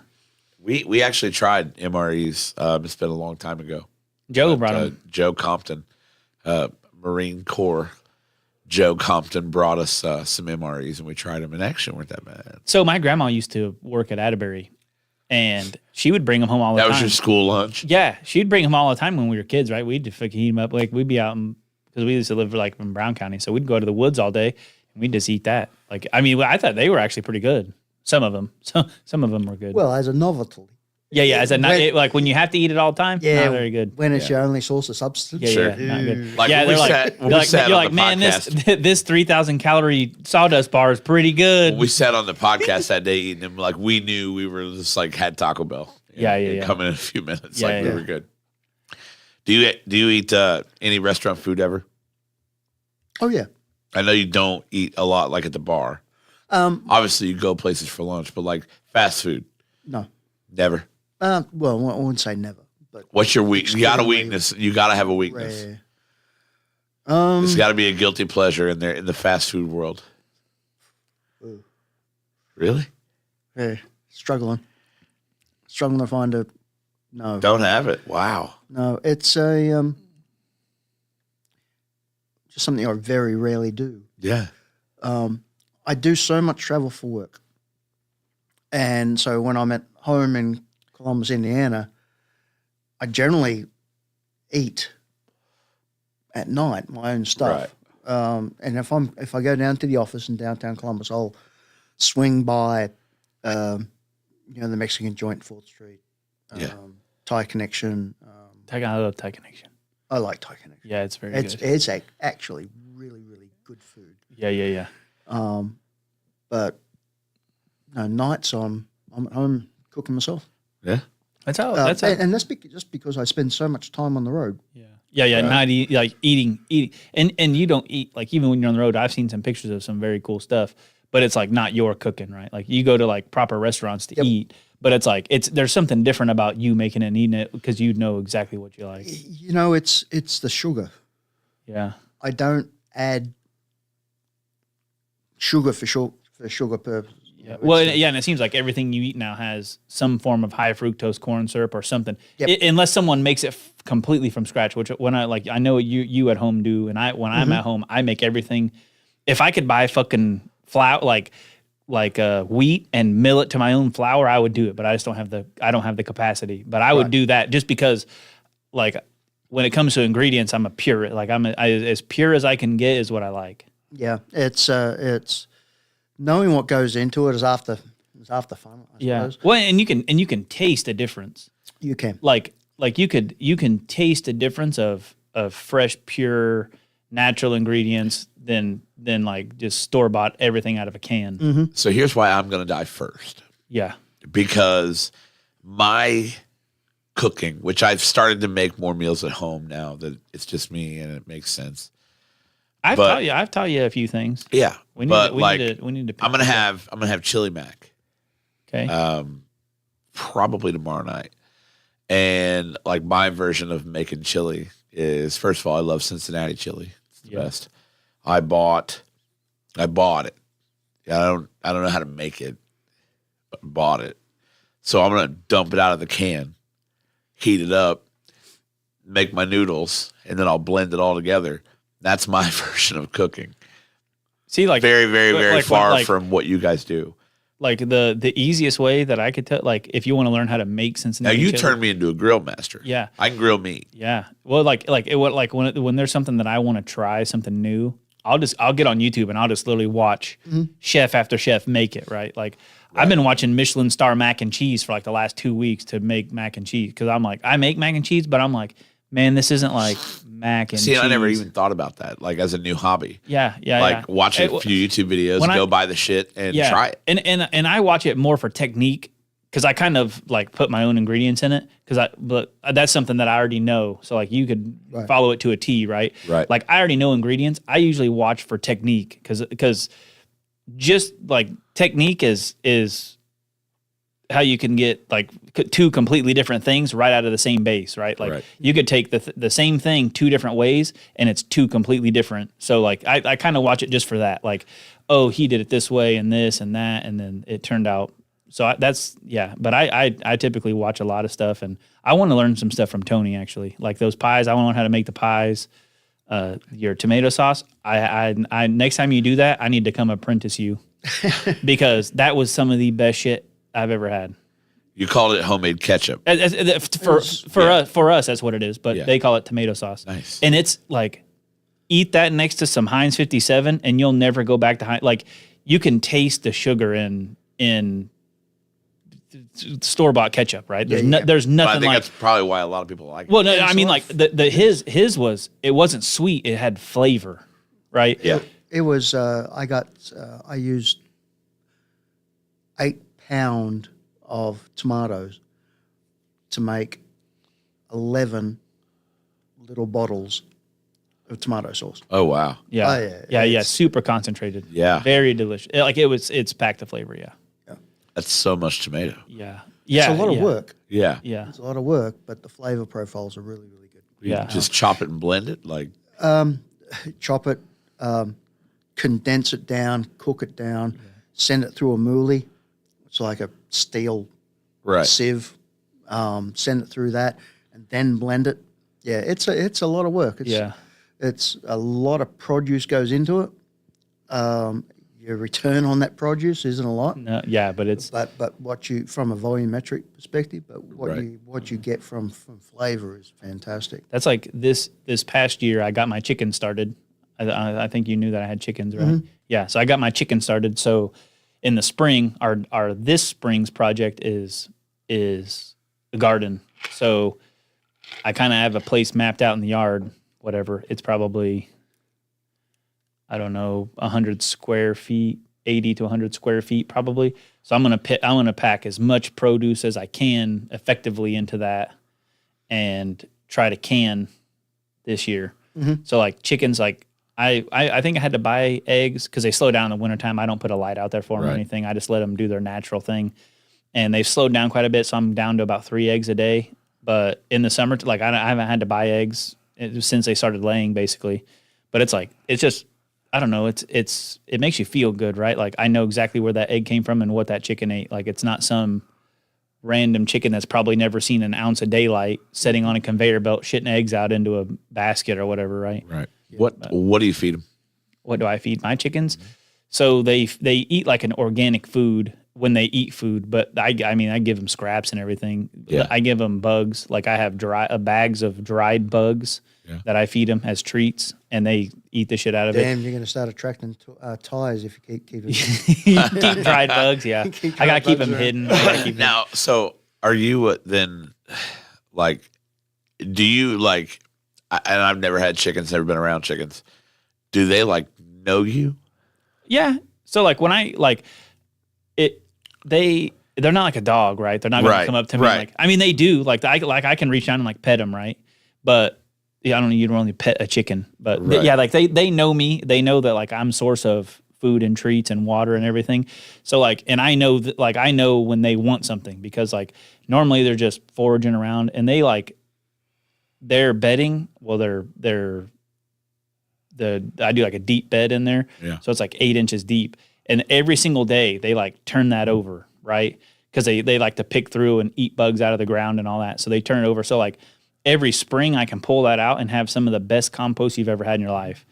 We actually tried MREs. It's been a long time ago. Joe brought them. Joe Compton, Marine Corps. Joe Compton brought us some MREs and we tried them in action. Weren't that bad? So my grandma used to work at Atterbury, and she would bring them home all the That time. was your school lunch. Yeah, she'd bring them all the time when we were kids, right? We'd just fucking heat them up. Like we'd be out because we used to live like in Brown County, so we'd go to the woods all day and we'd just eat that. Like, I mean, I thought they were actually pretty good. Some of them, some of them were good. Well, as a novelty. yeah. As a when- like when you have to eat it all the time, Yeah, not very good. When it's your only source of substance. Yeah, Sure. yeah, not good. Like yeah, when we they're sat- when we like, sat you're on like, the man, this 3,000 calorie sawdust bar is pretty good. We sat on the podcast that day eating them like we knew we were just like had Taco Bell. Yeah. Come in a few minutes, Yeah, like we yeah. were good. Do you eat any restaurant food ever? Oh yeah. I know you don't eat a lot, like at the bar. Obviously, you go places for lunch, but like fast food, No. never. Well, I wouldn't say never, but What's your weakness? You got a Extremely weakness. You got to have a weakness. rare. It's got to be a guilty pleasure in there in the fast food world. Ooh. Really? Yeah, struggling to find a no. Don't have it. Wow. No, it's a just something I very rarely do. Yeah. I do so much travel for work, and so when I'm at home in Columbus, Indiana, I generally eat at night my own stuff. And if I go down to the office in downtown Columbus, I'll swing by, the Mexican joint, 4th Street, Yeah. Thai Connection. I love Thai Connection. I like Thai Connection. Yeah, it's very It's good. actually really, really good food. Yeah. But no, nights I'm at home cooking myself. Yeah. That's how. That's how. And that's just because I spend so much time on the road. Yeah. Not eating, and you don't eat like even when you're on the road. I've seen some pictures of some very cool stuff, but it's like not your cooking, right? Like you go to like proper restaurants to eat, but it's like there's something different about you making it and eating it because you know exactly what you like. You know, it's the sugar. Yeah. I don't add sugar for sugar purposes. Yeah. Well, and it seems like everything you eat now has some form of high fructose corn syrup or something. Yep. Unless someone makes it completely from scratch, which I know you at home do, and when I'm at home, I make everything. If I could buy fucking flour like wheat and mill it to my own flour, I would do it. But I just don't have the capacity. But I would do that just because, like, when it comes to ingredients, I'm a purist. Like I'm as pure as I can get is what I like. Yeah, it's knowing what goes into it is half the fun. I suppose. Well, and you can taste a difference. You can. Like you can taste a difference of fresh, pure, natural ingredients than like just store bought everything out of a can. So here's why I'm going to die first. Yeah. Because my cooking, which I've started to make more meals at home now that it's just me and it makes sense. I've But- taught you a few things. Yeah. We need but to, we like need to I'm going to have chili mac okay. probably tomorrow night. And like my version of making chili is, first of all, I love Cincinnati chili. It's the best. I bought it. I don't know how to make it, but bought it. So I'm gonna dump it out of the can, heat it up, make my noodles, and then I'll blend it all together. That's my version of cooking. See, like Very, very, very like- far like- from what you guys do. like the easiest way that I could tell, like if you want to learn how to make Now Cincinnati you chili, turned me into a grill master. Yeah. I can grill meat. Yeah. Well, when there's something that I want to try, something new, I'll get on YouTube and I'll just literally watch chef after chef make it, right? Like I've been watching Michelin star mac and cheese for like the last 2 weeks to make mac and cheese, because I'm like, I make mac and cheese, but I'm like, man, this isn't like mac and See, cheese. I never even thought about that, like as a new hobby. Yeah. Like watch a few YouTube videos, when go buy the shit and try it. And I watch it more for technique, because I kind of like put my own ingredients in it, but that's something that I already know. So like you could follow it to a T, right? Right. Like I already know ingredients. I usually watch for technique, because just like technique is how you can get like two completely different things right out of the same base, right? Like you could take the same thing 2 different ways and it's 2 completely different. So like I kind of watch it just for that. Like, oh, he did it this way and this and that, and then it turned out. So but I typically watch a lot of stuff, and I want to learn some stuff from Tony, actually. Like those pies, I want to learn how to make the pies. Your tomato sauce, I next time you do that, I need to come apprentice you, because that was some of the best shit I've ever had. You called it homemade ketchup. For us, that's what it is. But they call it tomato sauce. Nice. And it's like, eat that next to some Heinz 57, and you'll never go back to Heinz. Like you can taste the sugar in store-bought ketchup, right? There's nothing But I think like. that's probably why a lot of people like it. Well, no, I mean, like his was, it wasn't sweet; it had flavor, right? Yeah. It was. I used 8 pound of tomatoes to make 11 little bottles of tomato sauce. Oh wow. Yeah, Oh, yeah. yeah, super concentrated. Yeah. very delicious. Like it's packed of flavor. Yeah, That's so much tomato. yeah. It's a lot of work. Yeah. Yeah, It's a lot of work, but the flavor profiles are really, really good. You Yeah. just chop it and blend it. Like Chop it, condense it down, cook it down, send it through a moolie. It's like a steel sieve. Send it through that, and then blend it. Yeah, it's a lot of work. It's a lot of produce goes into it. Your return on that produce isn't a lot. No, yeah, but it's But what you, from a volumetric perspective, but what you get from flavor is fantastic. that's like this past year. I got my chicken started. I think you knew that I had chickens, right? Mm-hmm. Yeah, so I got my chicken started. So in the spring, our this spring's project is a garden. So I kind of have a place mapped out in the yard. Whatever, it's probably, I don't know, 100 square feet, 80 to 100 square feet probably. So I'm gonna pack as much produce as I can effectively into that, and try to can this year. So like chickens, like I think I had to buy eggs because they slow down in the wintertime. I don't put a light out there for them or anything. I just let them do their natural thing, and they've slowed down quite a bit. So I'm down to about 3 eggs a day. But in the summer, like I haven't had to buy eggs since they started laying, basically. But it's like, it's just, I don't know. It makes you feel good, right? Like I know exactly where that egg came from and what that chicken ate. Like it's not some random chicken that's probably never seen an ounce of daylight sitting on a conveyor belt shitting eggs out into a basket or whatever, right? right. What do you feed them? What do I feed my chickens? So they eat like an organic food when they eat food, but I give them scraps and everything. Yeah. I give them bugs. Like I have bags of dried bugs that I feed them as treats, and they eat the shit out of Damn, you're going to start attracting ties if you keep it. it. Keep dried bugs, yeah. I gotta keep them hidden. I gotta keep them- Now, so are you then like? Do you like? And I've never had chickens, never been around chickens. Do they like know you? Yeah. So like when I like it, they're not like a dog, right? They're not going to come up to me like. I mean, they do. Like I can reach down and like pet them, right? But yeah, I don't know. You don't really pet a chicken, but yeah, like they know me. They know that like I'm source of food and treats and water and everything. So like, and I know that like I know when they want something, because like normally they're just foraging around, and they like they're bedding. Well, I do like a deep bed in there. Yeah. So it's like 8 inches deep. And every single day they like turn that over, right? Because they like to pick through and eat bugs out of the ground and all that. So they turn it over. So like every spring I can pull that out and have some of the best compost you've ever had in your life.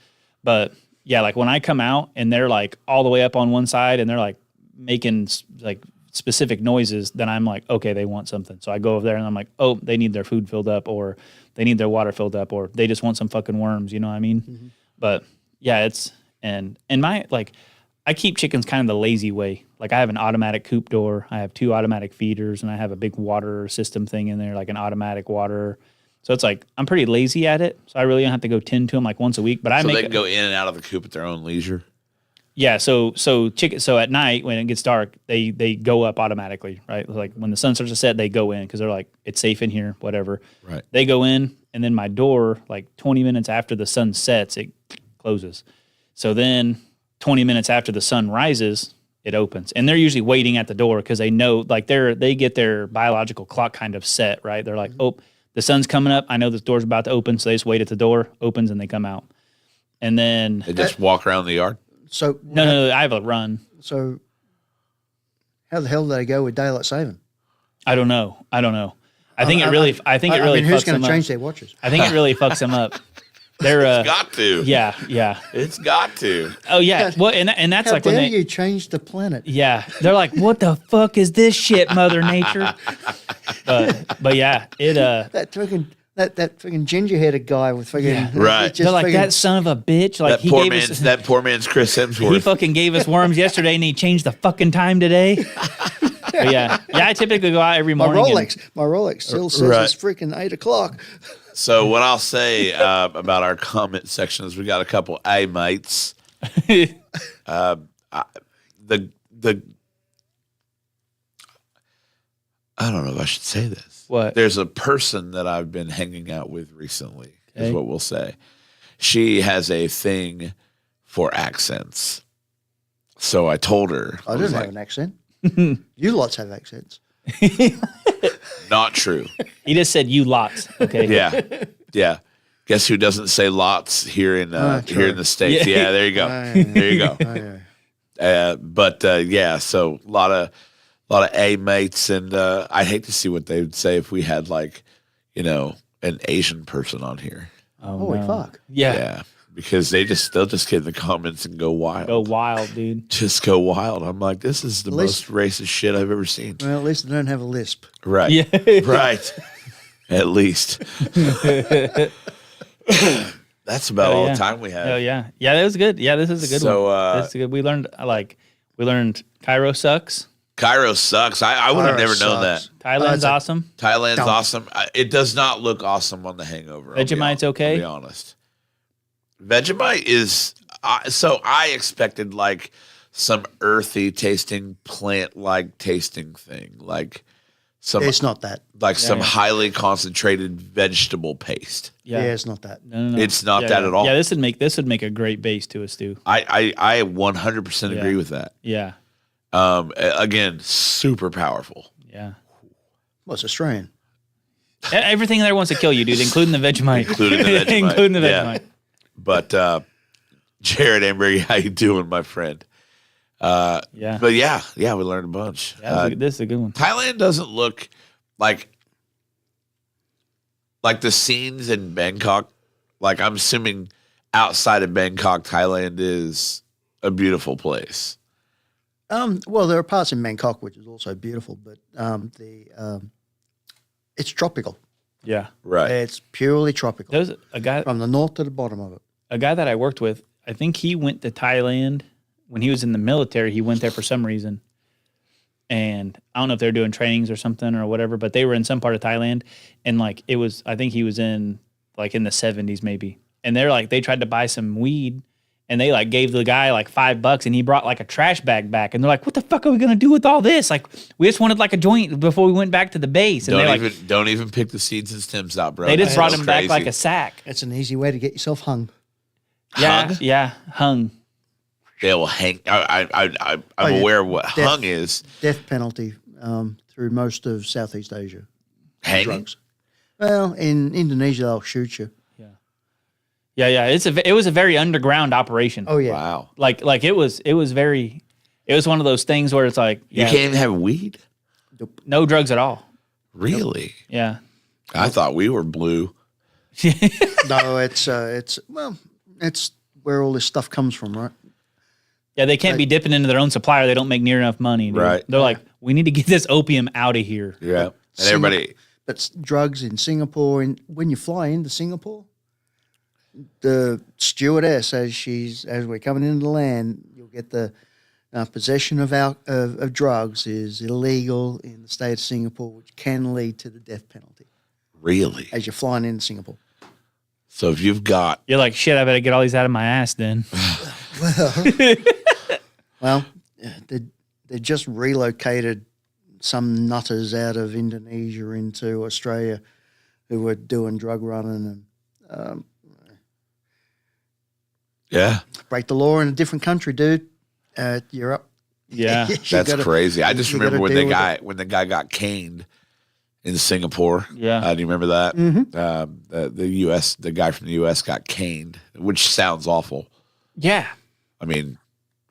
But yeah, like when I come out and they're like all the way up on one side and they're like making like specific noises, then I'm like, okay, they want something. So I go over there and I'm like, oh, they need their food filled up, or they need their water filled up, or they just want some fucking worms. You know what I mean? But yeah, it's and my like, I keep chickens kind of the lazy way. Like I have an automatic coop door, I have 2 automatic feeders, and I have a big water system thing in there, like an automatic water. So it's like I'm pretty lazy at it. So I really don't have to go tend to them like once a week. But I So make they can go in and out of the coop at their own leisure. yeah. So chicken. So at night when it gets dark, they go up automatically, right? Like when the sun starts to set, they go in because they're like it's safe in here, whatever. Right. They go in, and then my door, like 20 minutes after the sun sets, it closes. So then 20 minutes after the sun rises, it opens, and they're usually waiting at the door because they know, like they get their biological clock kind of set, right? They're like, oh, the sun's coming up. I know this door's about to open, so they just wait at the door, opens, and they come out. And then They just walk around the yard. So no, I have a run. So how the hell do they go with daylight saving? I don't know. I think it really who's fucks going them to change up. their watches? I think it really fucks them up. They're Got to. yeah. It's got to. Oh yeah. Well, and that's How like when dare they you change the planet? yeah, they're like, what the fuck is this shit, Mother Nature? But yeah, it That freaking ginger-headed guy with freaking Yeah. Right. they're like that son of a bitch. Like That poor man's Chris he Hemsworth. fucking gave us worms yesterday, and he changed the fucking time today. But yeah. I typically go out every My morning. Rolex still says Right. it's freaking 8 o'clock. So what I'll say about our comment section is we got a couple A mates. The I don't know if I should say this. What? There's a person that I've been hanging out with recently, Okay. is what we'll say. She has a thing for accents. So I told her, I was don't like, have an accent. You lots have accents. not true. He just said you lots. Okay. Yeah. Yeah. Guess who doesn't say lots here in true. here in the States? Yeah. Yeah, there you go. There you go. But yeah, so a lot of A mates, and I'd hate to see what they would say if we had like, an Asian person on here. Oh, Holy no. fuck. Yeah. Yeah, because they'll just get in the comments and go wild. Go wild, dude. Just go wild. I'm like, this is the most racist shit I've ever seen. Well, at least they don't have a lisp. Right. Yeah. Right. At least. That's about all yeah. the time we have. Oh yeah. Yeah, that was good. Yeah, this is a good So, one. This is good. We learned Cairo sucks. Cairo sucks. I would have Cairo never known that. sucks. Thailand's it's a- awesome. Thailand's Dump. awesome. It does not look awesome on The Hangover. Vegemite's okay? I'll be honest. Vegemite is so I expected like some earthy tasting plant like tasting thing, like some It's not that. some yeah. highly concentrated vegetable paste. Yeah, Yeah. it's not that. No. It's not Yeah, that yeah. at all. Yeah, this would make a great base to a stew. I 100% Yeah. agree with that. Yeah. Again, super powerful. Yeah. Well, it's Australian. Everything there wants to kill you, dude, including the Vegemite. Including the Vegemite. including the Yeah. Vegemite. But Jared Amberg, how you doing, my friend? Yeah. But yeah, we learned a bunch. Yeah, this is a good one. Thailand doesn't look like the scenes in Bangkok. Like I'm assuming outside of Bangkok, Thailand is a beautiful place. Well, there are parts in Bangkok which is also beautiful, but it's tropical. Yeah. Right. It's purely tropical There's a guy from the north to the bottom of it. that I worked with. I think he went to Thailand when he was in the military. He went there for some reason. And I don't know if they're doing trainings or something or whatever, but they were in some part of Thailand, and like it was, I think he was in like in the 70s maybe, and they're like they tried to buy some weed, and they like gave the guy like $5, and he brought like a trash bag back, and they're like, "What the fuck are we gonna do with all this? Like, we just wanted like a joint before we went back to the base." And Don't even pick the seeds and stems out, bro. they just That's brought him back crazy. like a sack. It's an easy way to get yourself hung. Yeah, Hung? yeah, hung. They will hang. I'm Oh, yeah. aware of what Death. hung is. Death penalty through most of Southeast Asia. Hanging. Drugs. Well, in Indonesia, they'll shoot you. Yeah. It was a very underground operation. Oh, yeah. Wow. Like it was one of those things where it's like You can't even have weed. no drugs at all. Really? Yeah. I thought we were blue. No, it's where all this stuff comes from, right? Yeah, they can't be dipping into their own supply or they don't make near enough money. Dude. Right. They're like, we need to get this opium out of here. Yeah. And everybody, But drugs in Singapore, and when you fly into Singapore, the stewardess, as we're coming into the land, you'll get the possession of drugs is illegal in the state of Singapore, which can lead to the death penalty really? as you're flying into Singapore. So if you've got, You're like, shit, I better get all these out of my ass then. Well, they just relocated some nutters out of Indonesia into Australia who were doing drug running and yeah, break the law in a different country, dude. You're up. Yeah. You that's gotta- crazy. I just you remember gotta deal with it. when the guy got caned in Singapore. Yeah. Do you remember that? Mm-hmm. The guy from the U.S. got caned, which sounds awful. Yeah. I mean,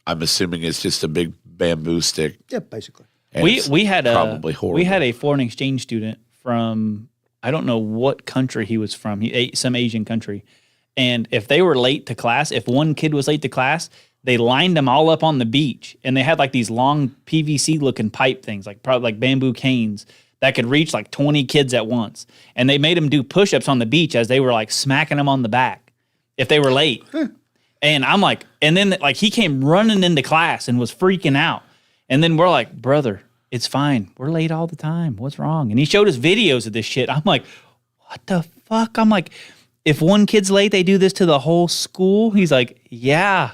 I'm assuming it's just a big bamboo stick. Yeah, basically. and We it's we had probably horrible. we had a foreign exchange student from I don't know what country he was from. Some Asian country. And if they were late to class, if one kid was late to class, they lined them all up on the beach and they had like these long PVC looking pipe things, like probably like bamboo canes that could reach like 20 kids at once. And they made them do push-ups on the beach as they were like smacking them on the back if they were late. And I'm like, and then like he came running into class and was freaking out. And then we're like, brother, it's fine. We're late all the time. What's wrong? And he showed us videos of this shit. I'm like, what the fuck? I'm like, if one kid's late, they do this to the whole school? He's like, yeah.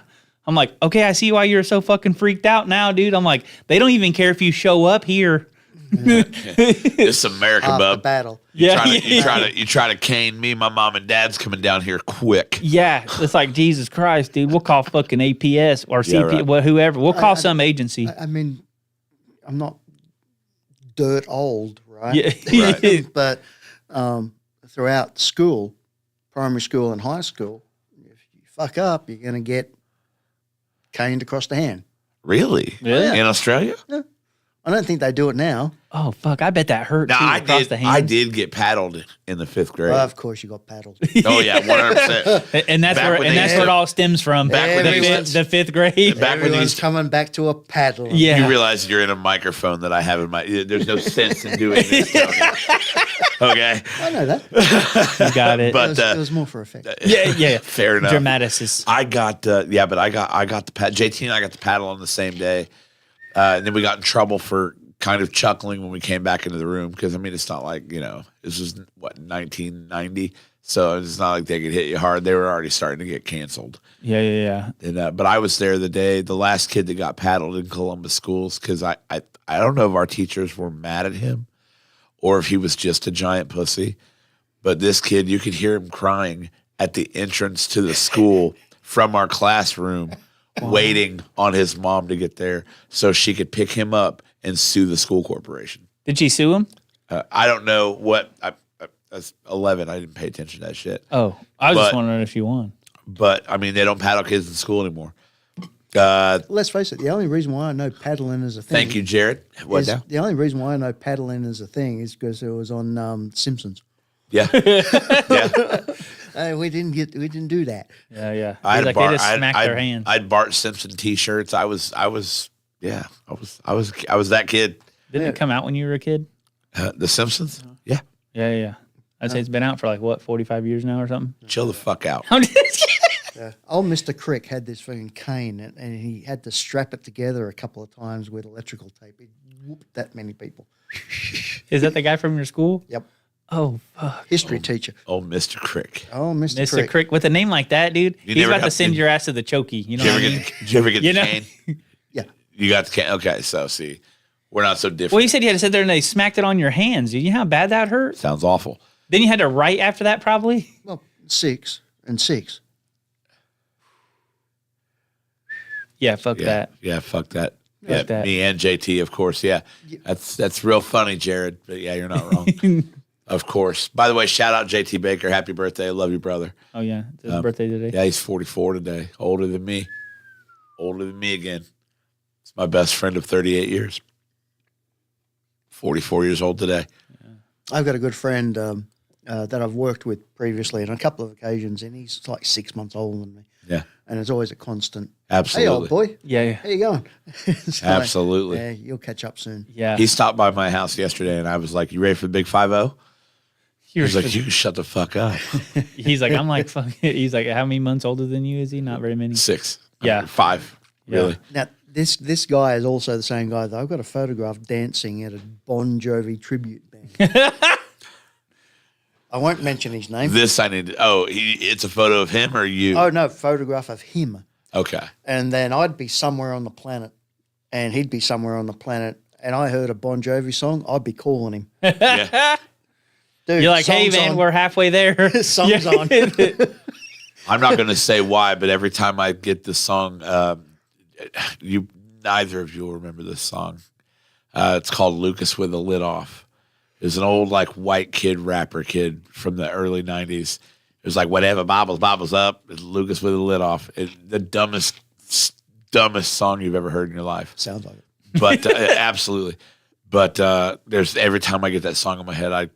I'm like, okay, I see why you're so fucking freaked out now, dude. I'm like, they don't even care if you show up here. It's America, Half the bub. battle. Yeah. You try to cane me. My mom and dad's coming down here quick. Yeah. It's like, Jesus Christ, dude. We'll call fucking APS or CP, right. whoever. We'll call some agency. I mean, I'm not dirt old, right? Yeah. But throughout school, primary school and high school, if you fuck up, you're going to get caned across the hand. Really? Really? In Australia? I don't think they do it now. Oh, fuck. I bet that hurt No, too, across the hand. I did get paddled in the 5th grade. Well, of course, you got paddled. Oh yeah, 100%. And that's Back where when and they that's used where it to- all stems from. Back when the, they used fifth, to- the fifth grade. Back when Everyone's these, coming back to a paddle. Yeah. you realize you're in a microphone that I have in my. There's no sense in doing this, Tony. Okay, I know that. You got it. But, it was more for effect. yeah. fair enough. Dramaticist. I got but I got the pad. JT and I got the paddle on the same day, and then we got in trouble for kind of chuckling when we came back into the room because I mean it's not like this was what 1990, so it's not like they could hit you hard. They were already starting to get canceled. Yeah. And but I was there the last kid that got paddled in Columbus schools because I don't know if our teachers were mad at him or if he was just a giant pussy, but this kid you could hear him crying at the entrance to the school from our classroom, waiting on his mom to get there so she could pick him up and sue the school corporation. Did she sue him? I don't know what. I was 11. I didn't pay attention to that shit. Oh, I was just But- wondering if she won. But I mean, they don't paddle kids in school anymore. Let's face it, the only reason why I know paddling is a thing. Thank you, Jared. What is- now? The only reason why I know paddling is a thing is because it was on Simpsons. Yeah, yeah. We didn't do that. Yeah. I had Like Bart, they just smacked their hands. I had Bart Simpson T-shirts. I was that kid. Didn't it come out when you were a kid? The Simpsons. Yeah, Yeah. I'd say it's been out for like, what, 45 years now or something? chill the fuck out. I'm just kidding. Old Mr. Crick had this fucking cane, and he had to strap it together a couple of times with electrical tape. He whooped that many people. Is that the guy from your school? Yep. Oh, fuck. History teacher. Oh, Mr. Crick. Oh, Mr. Mr. Crick. Crick. With a name like that, dude, You he's never about to got- send your ass to the chokey. You know Did what I you mean? ever get You the know? cane? Yeah. You got the cane. Okay, so see, we're not so different. Well, you said you had to sit there and they smacked it on your hands. You know how bad that hurt? Sounds awful. Then you had to write after that, probably? Well, 6 and 6. Yeah, fuck Yeah, that. yeah, fuck that. Yeah, that. me and JT, of course. Yeah, that's real funny, Jared. But yeah, you're not wrong. Of course. By the way, shout out JT Baker. Happy birthday. I love you, brother. Oh, yeah. It's his birthday today. Yeah, he's 44 today. Older than me. Older than me again. It's my best friend of 38 years. 44 years old today. I've got a good friend. that I've worked with previously on a couple of occasions, and he's like 6 months older than me. Yeah. And it's always a constant, Absolutely. hey, old boy, Yeah, how you going? It's like, Absolutely. yeah, you'll catch up soon. yeah. He stopped by my house yesterday, and I was like, "You ready for the big 5-0?" He's like, "You can shut the fuck up." He's like, I'm like, fuck it. He's like, how many months older than you is he? Not very many. 6. Yeah. 5. Yeah. Really. Now, this guy is also the same guy that I've got a photograph dancing at a Bon Jovi tribute band. I won't mention his name. This I need. It's a photo of him or you? Oh, no, photograph of him. Okay. And then I'd be somewhere on the planet, and he'd be somewhere on the planet, and I heard a Bon Jovi song, I'd be calling him. Yeah. Dude, You're like, hey, song's man, on. we're halfway there. Song's on. I'm not going to say why, but every time I get the song, neither of you will remember this song. It's called "Lucas with the Lid Off." It's an old like white rapper kid from the early '90s. It was like whatever, bobbles up. It's Lucas with the lid off. The dumbest song you've ever heard in your life. Sounds like it. But absolutely. But there's every time I get that song in my head, I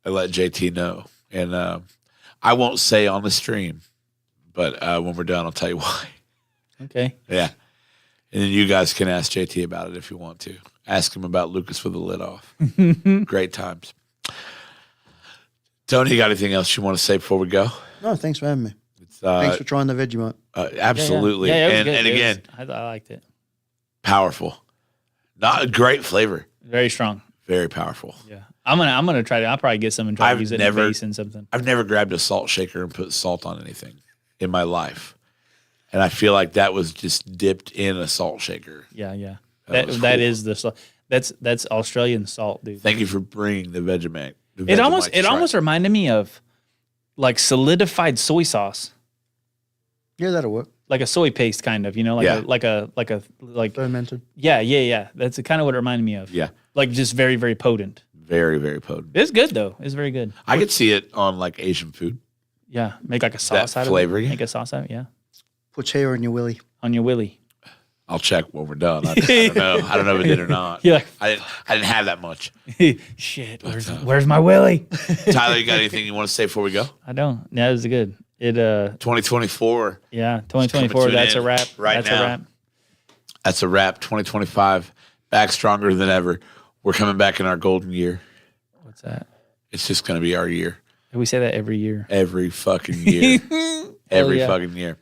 let JT know, and I won't say on the stream, but when we're done, I'll tell you why. Okay. Yeah, and then you guys can ask JT about it if you want to. Ask him about Lucas with the lid off. Great times. Tony, you got anything else you want to say before we go? No, thanks for having me. It's, Thanks for trying the Vegemite. absolutely. Yeah, it was and good. and It was- again, I liked it. powerful. Not a great flavor. Very strong. Very powerful. Yeah. I'm gonna try to. I'll probably get some and try I've to use it never- in a base and something. I've never grabbed a salt shaker and put salt on anything in my life. And I feel like that was just dipped in a salt shaker. Yeah, yeah. That was That cool. is the salt. That's Australian salt, dude. Thank you for bringing the Vegemite. It almost reminded me of like solidified soy sauce, Yeah, that'll work. like a soy paste kind of, Yeah. like Fermented. yeah. That's kind of what it reminded me of. Yeah. Like just very, very potent. Very, very potent. It's good though. It's very good. I could see it on like Asian food. Yeah. Make like a sauce out flavoring. of it. Make a sauce out of it. Yeah. Puts hair on your willy. On your willy. I'll check when we're done. I don't know. I don't know if it did or not. You're like, I didn't have that much. shit, where's my willy? Tyler, you got anything you want to say before we go? I don't. Yeah, it was good. It 2024. yeah, coming 2024, to an that's a end wrap. right That's now. a wrap. That's a wrap. 2025. Back stronger than ever. We're coming back in our golden year. What's that? It's just going to be our year. We say that every year. Every fucking year. Every yeah. fucking year.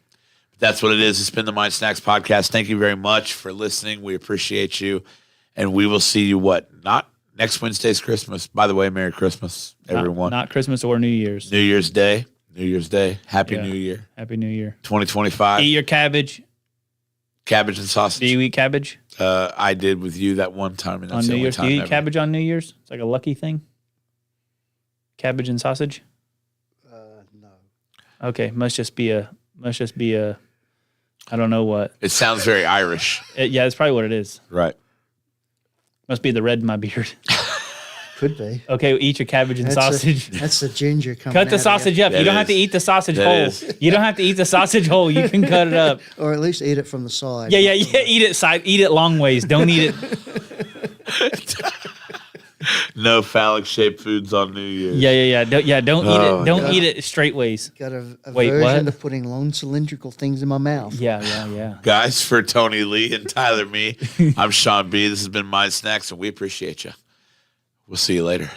That's what it is. It's been the Mind Snacks podcast. Thank you very much for listening. We appreciate you. And we will see you not next Wednesday's Christmas. By the way, Merry Christmas, everyone. Not Christmas or New Year's. New Year's Day. New Year's Day. Happy Yeah. New Year. Happy New Year. 2025. Eat your cabbage. Cabbage and sausage. Do you eat cabbage I did with you that one time, and that's on the New only Year's? Do time you eat ever. cabbage on New Year's? It's like a lucky thing. Cabbage and sausage. No. Okay, must just be a. I don't know what. It sounds very Irish. Yeah, that's probably what it is. Right. Must be the red in my beard. Could be. Okay, eat your cabbage and That's sausage. That's the ginger coming Cut the out of sausage you. up. That You don't have to is. eat the sausage That whole. is. You don't have to eat the sausage whole. You can cut it up. Or at least eat it from the side. Yeah. Eat it long ways. Don't eat it. No phallic shaped foods on New Year's. Yeah. Don't eat Oh, it. Don't God. eat it straight ways. Got a Wait, version what? of putting long cylindrical things in my mouth. Yeah. Guys, for Tony Lee and Tyler me, I'm Sean B. This has been Mind Snacks, and we appreciate you. We'll see you later.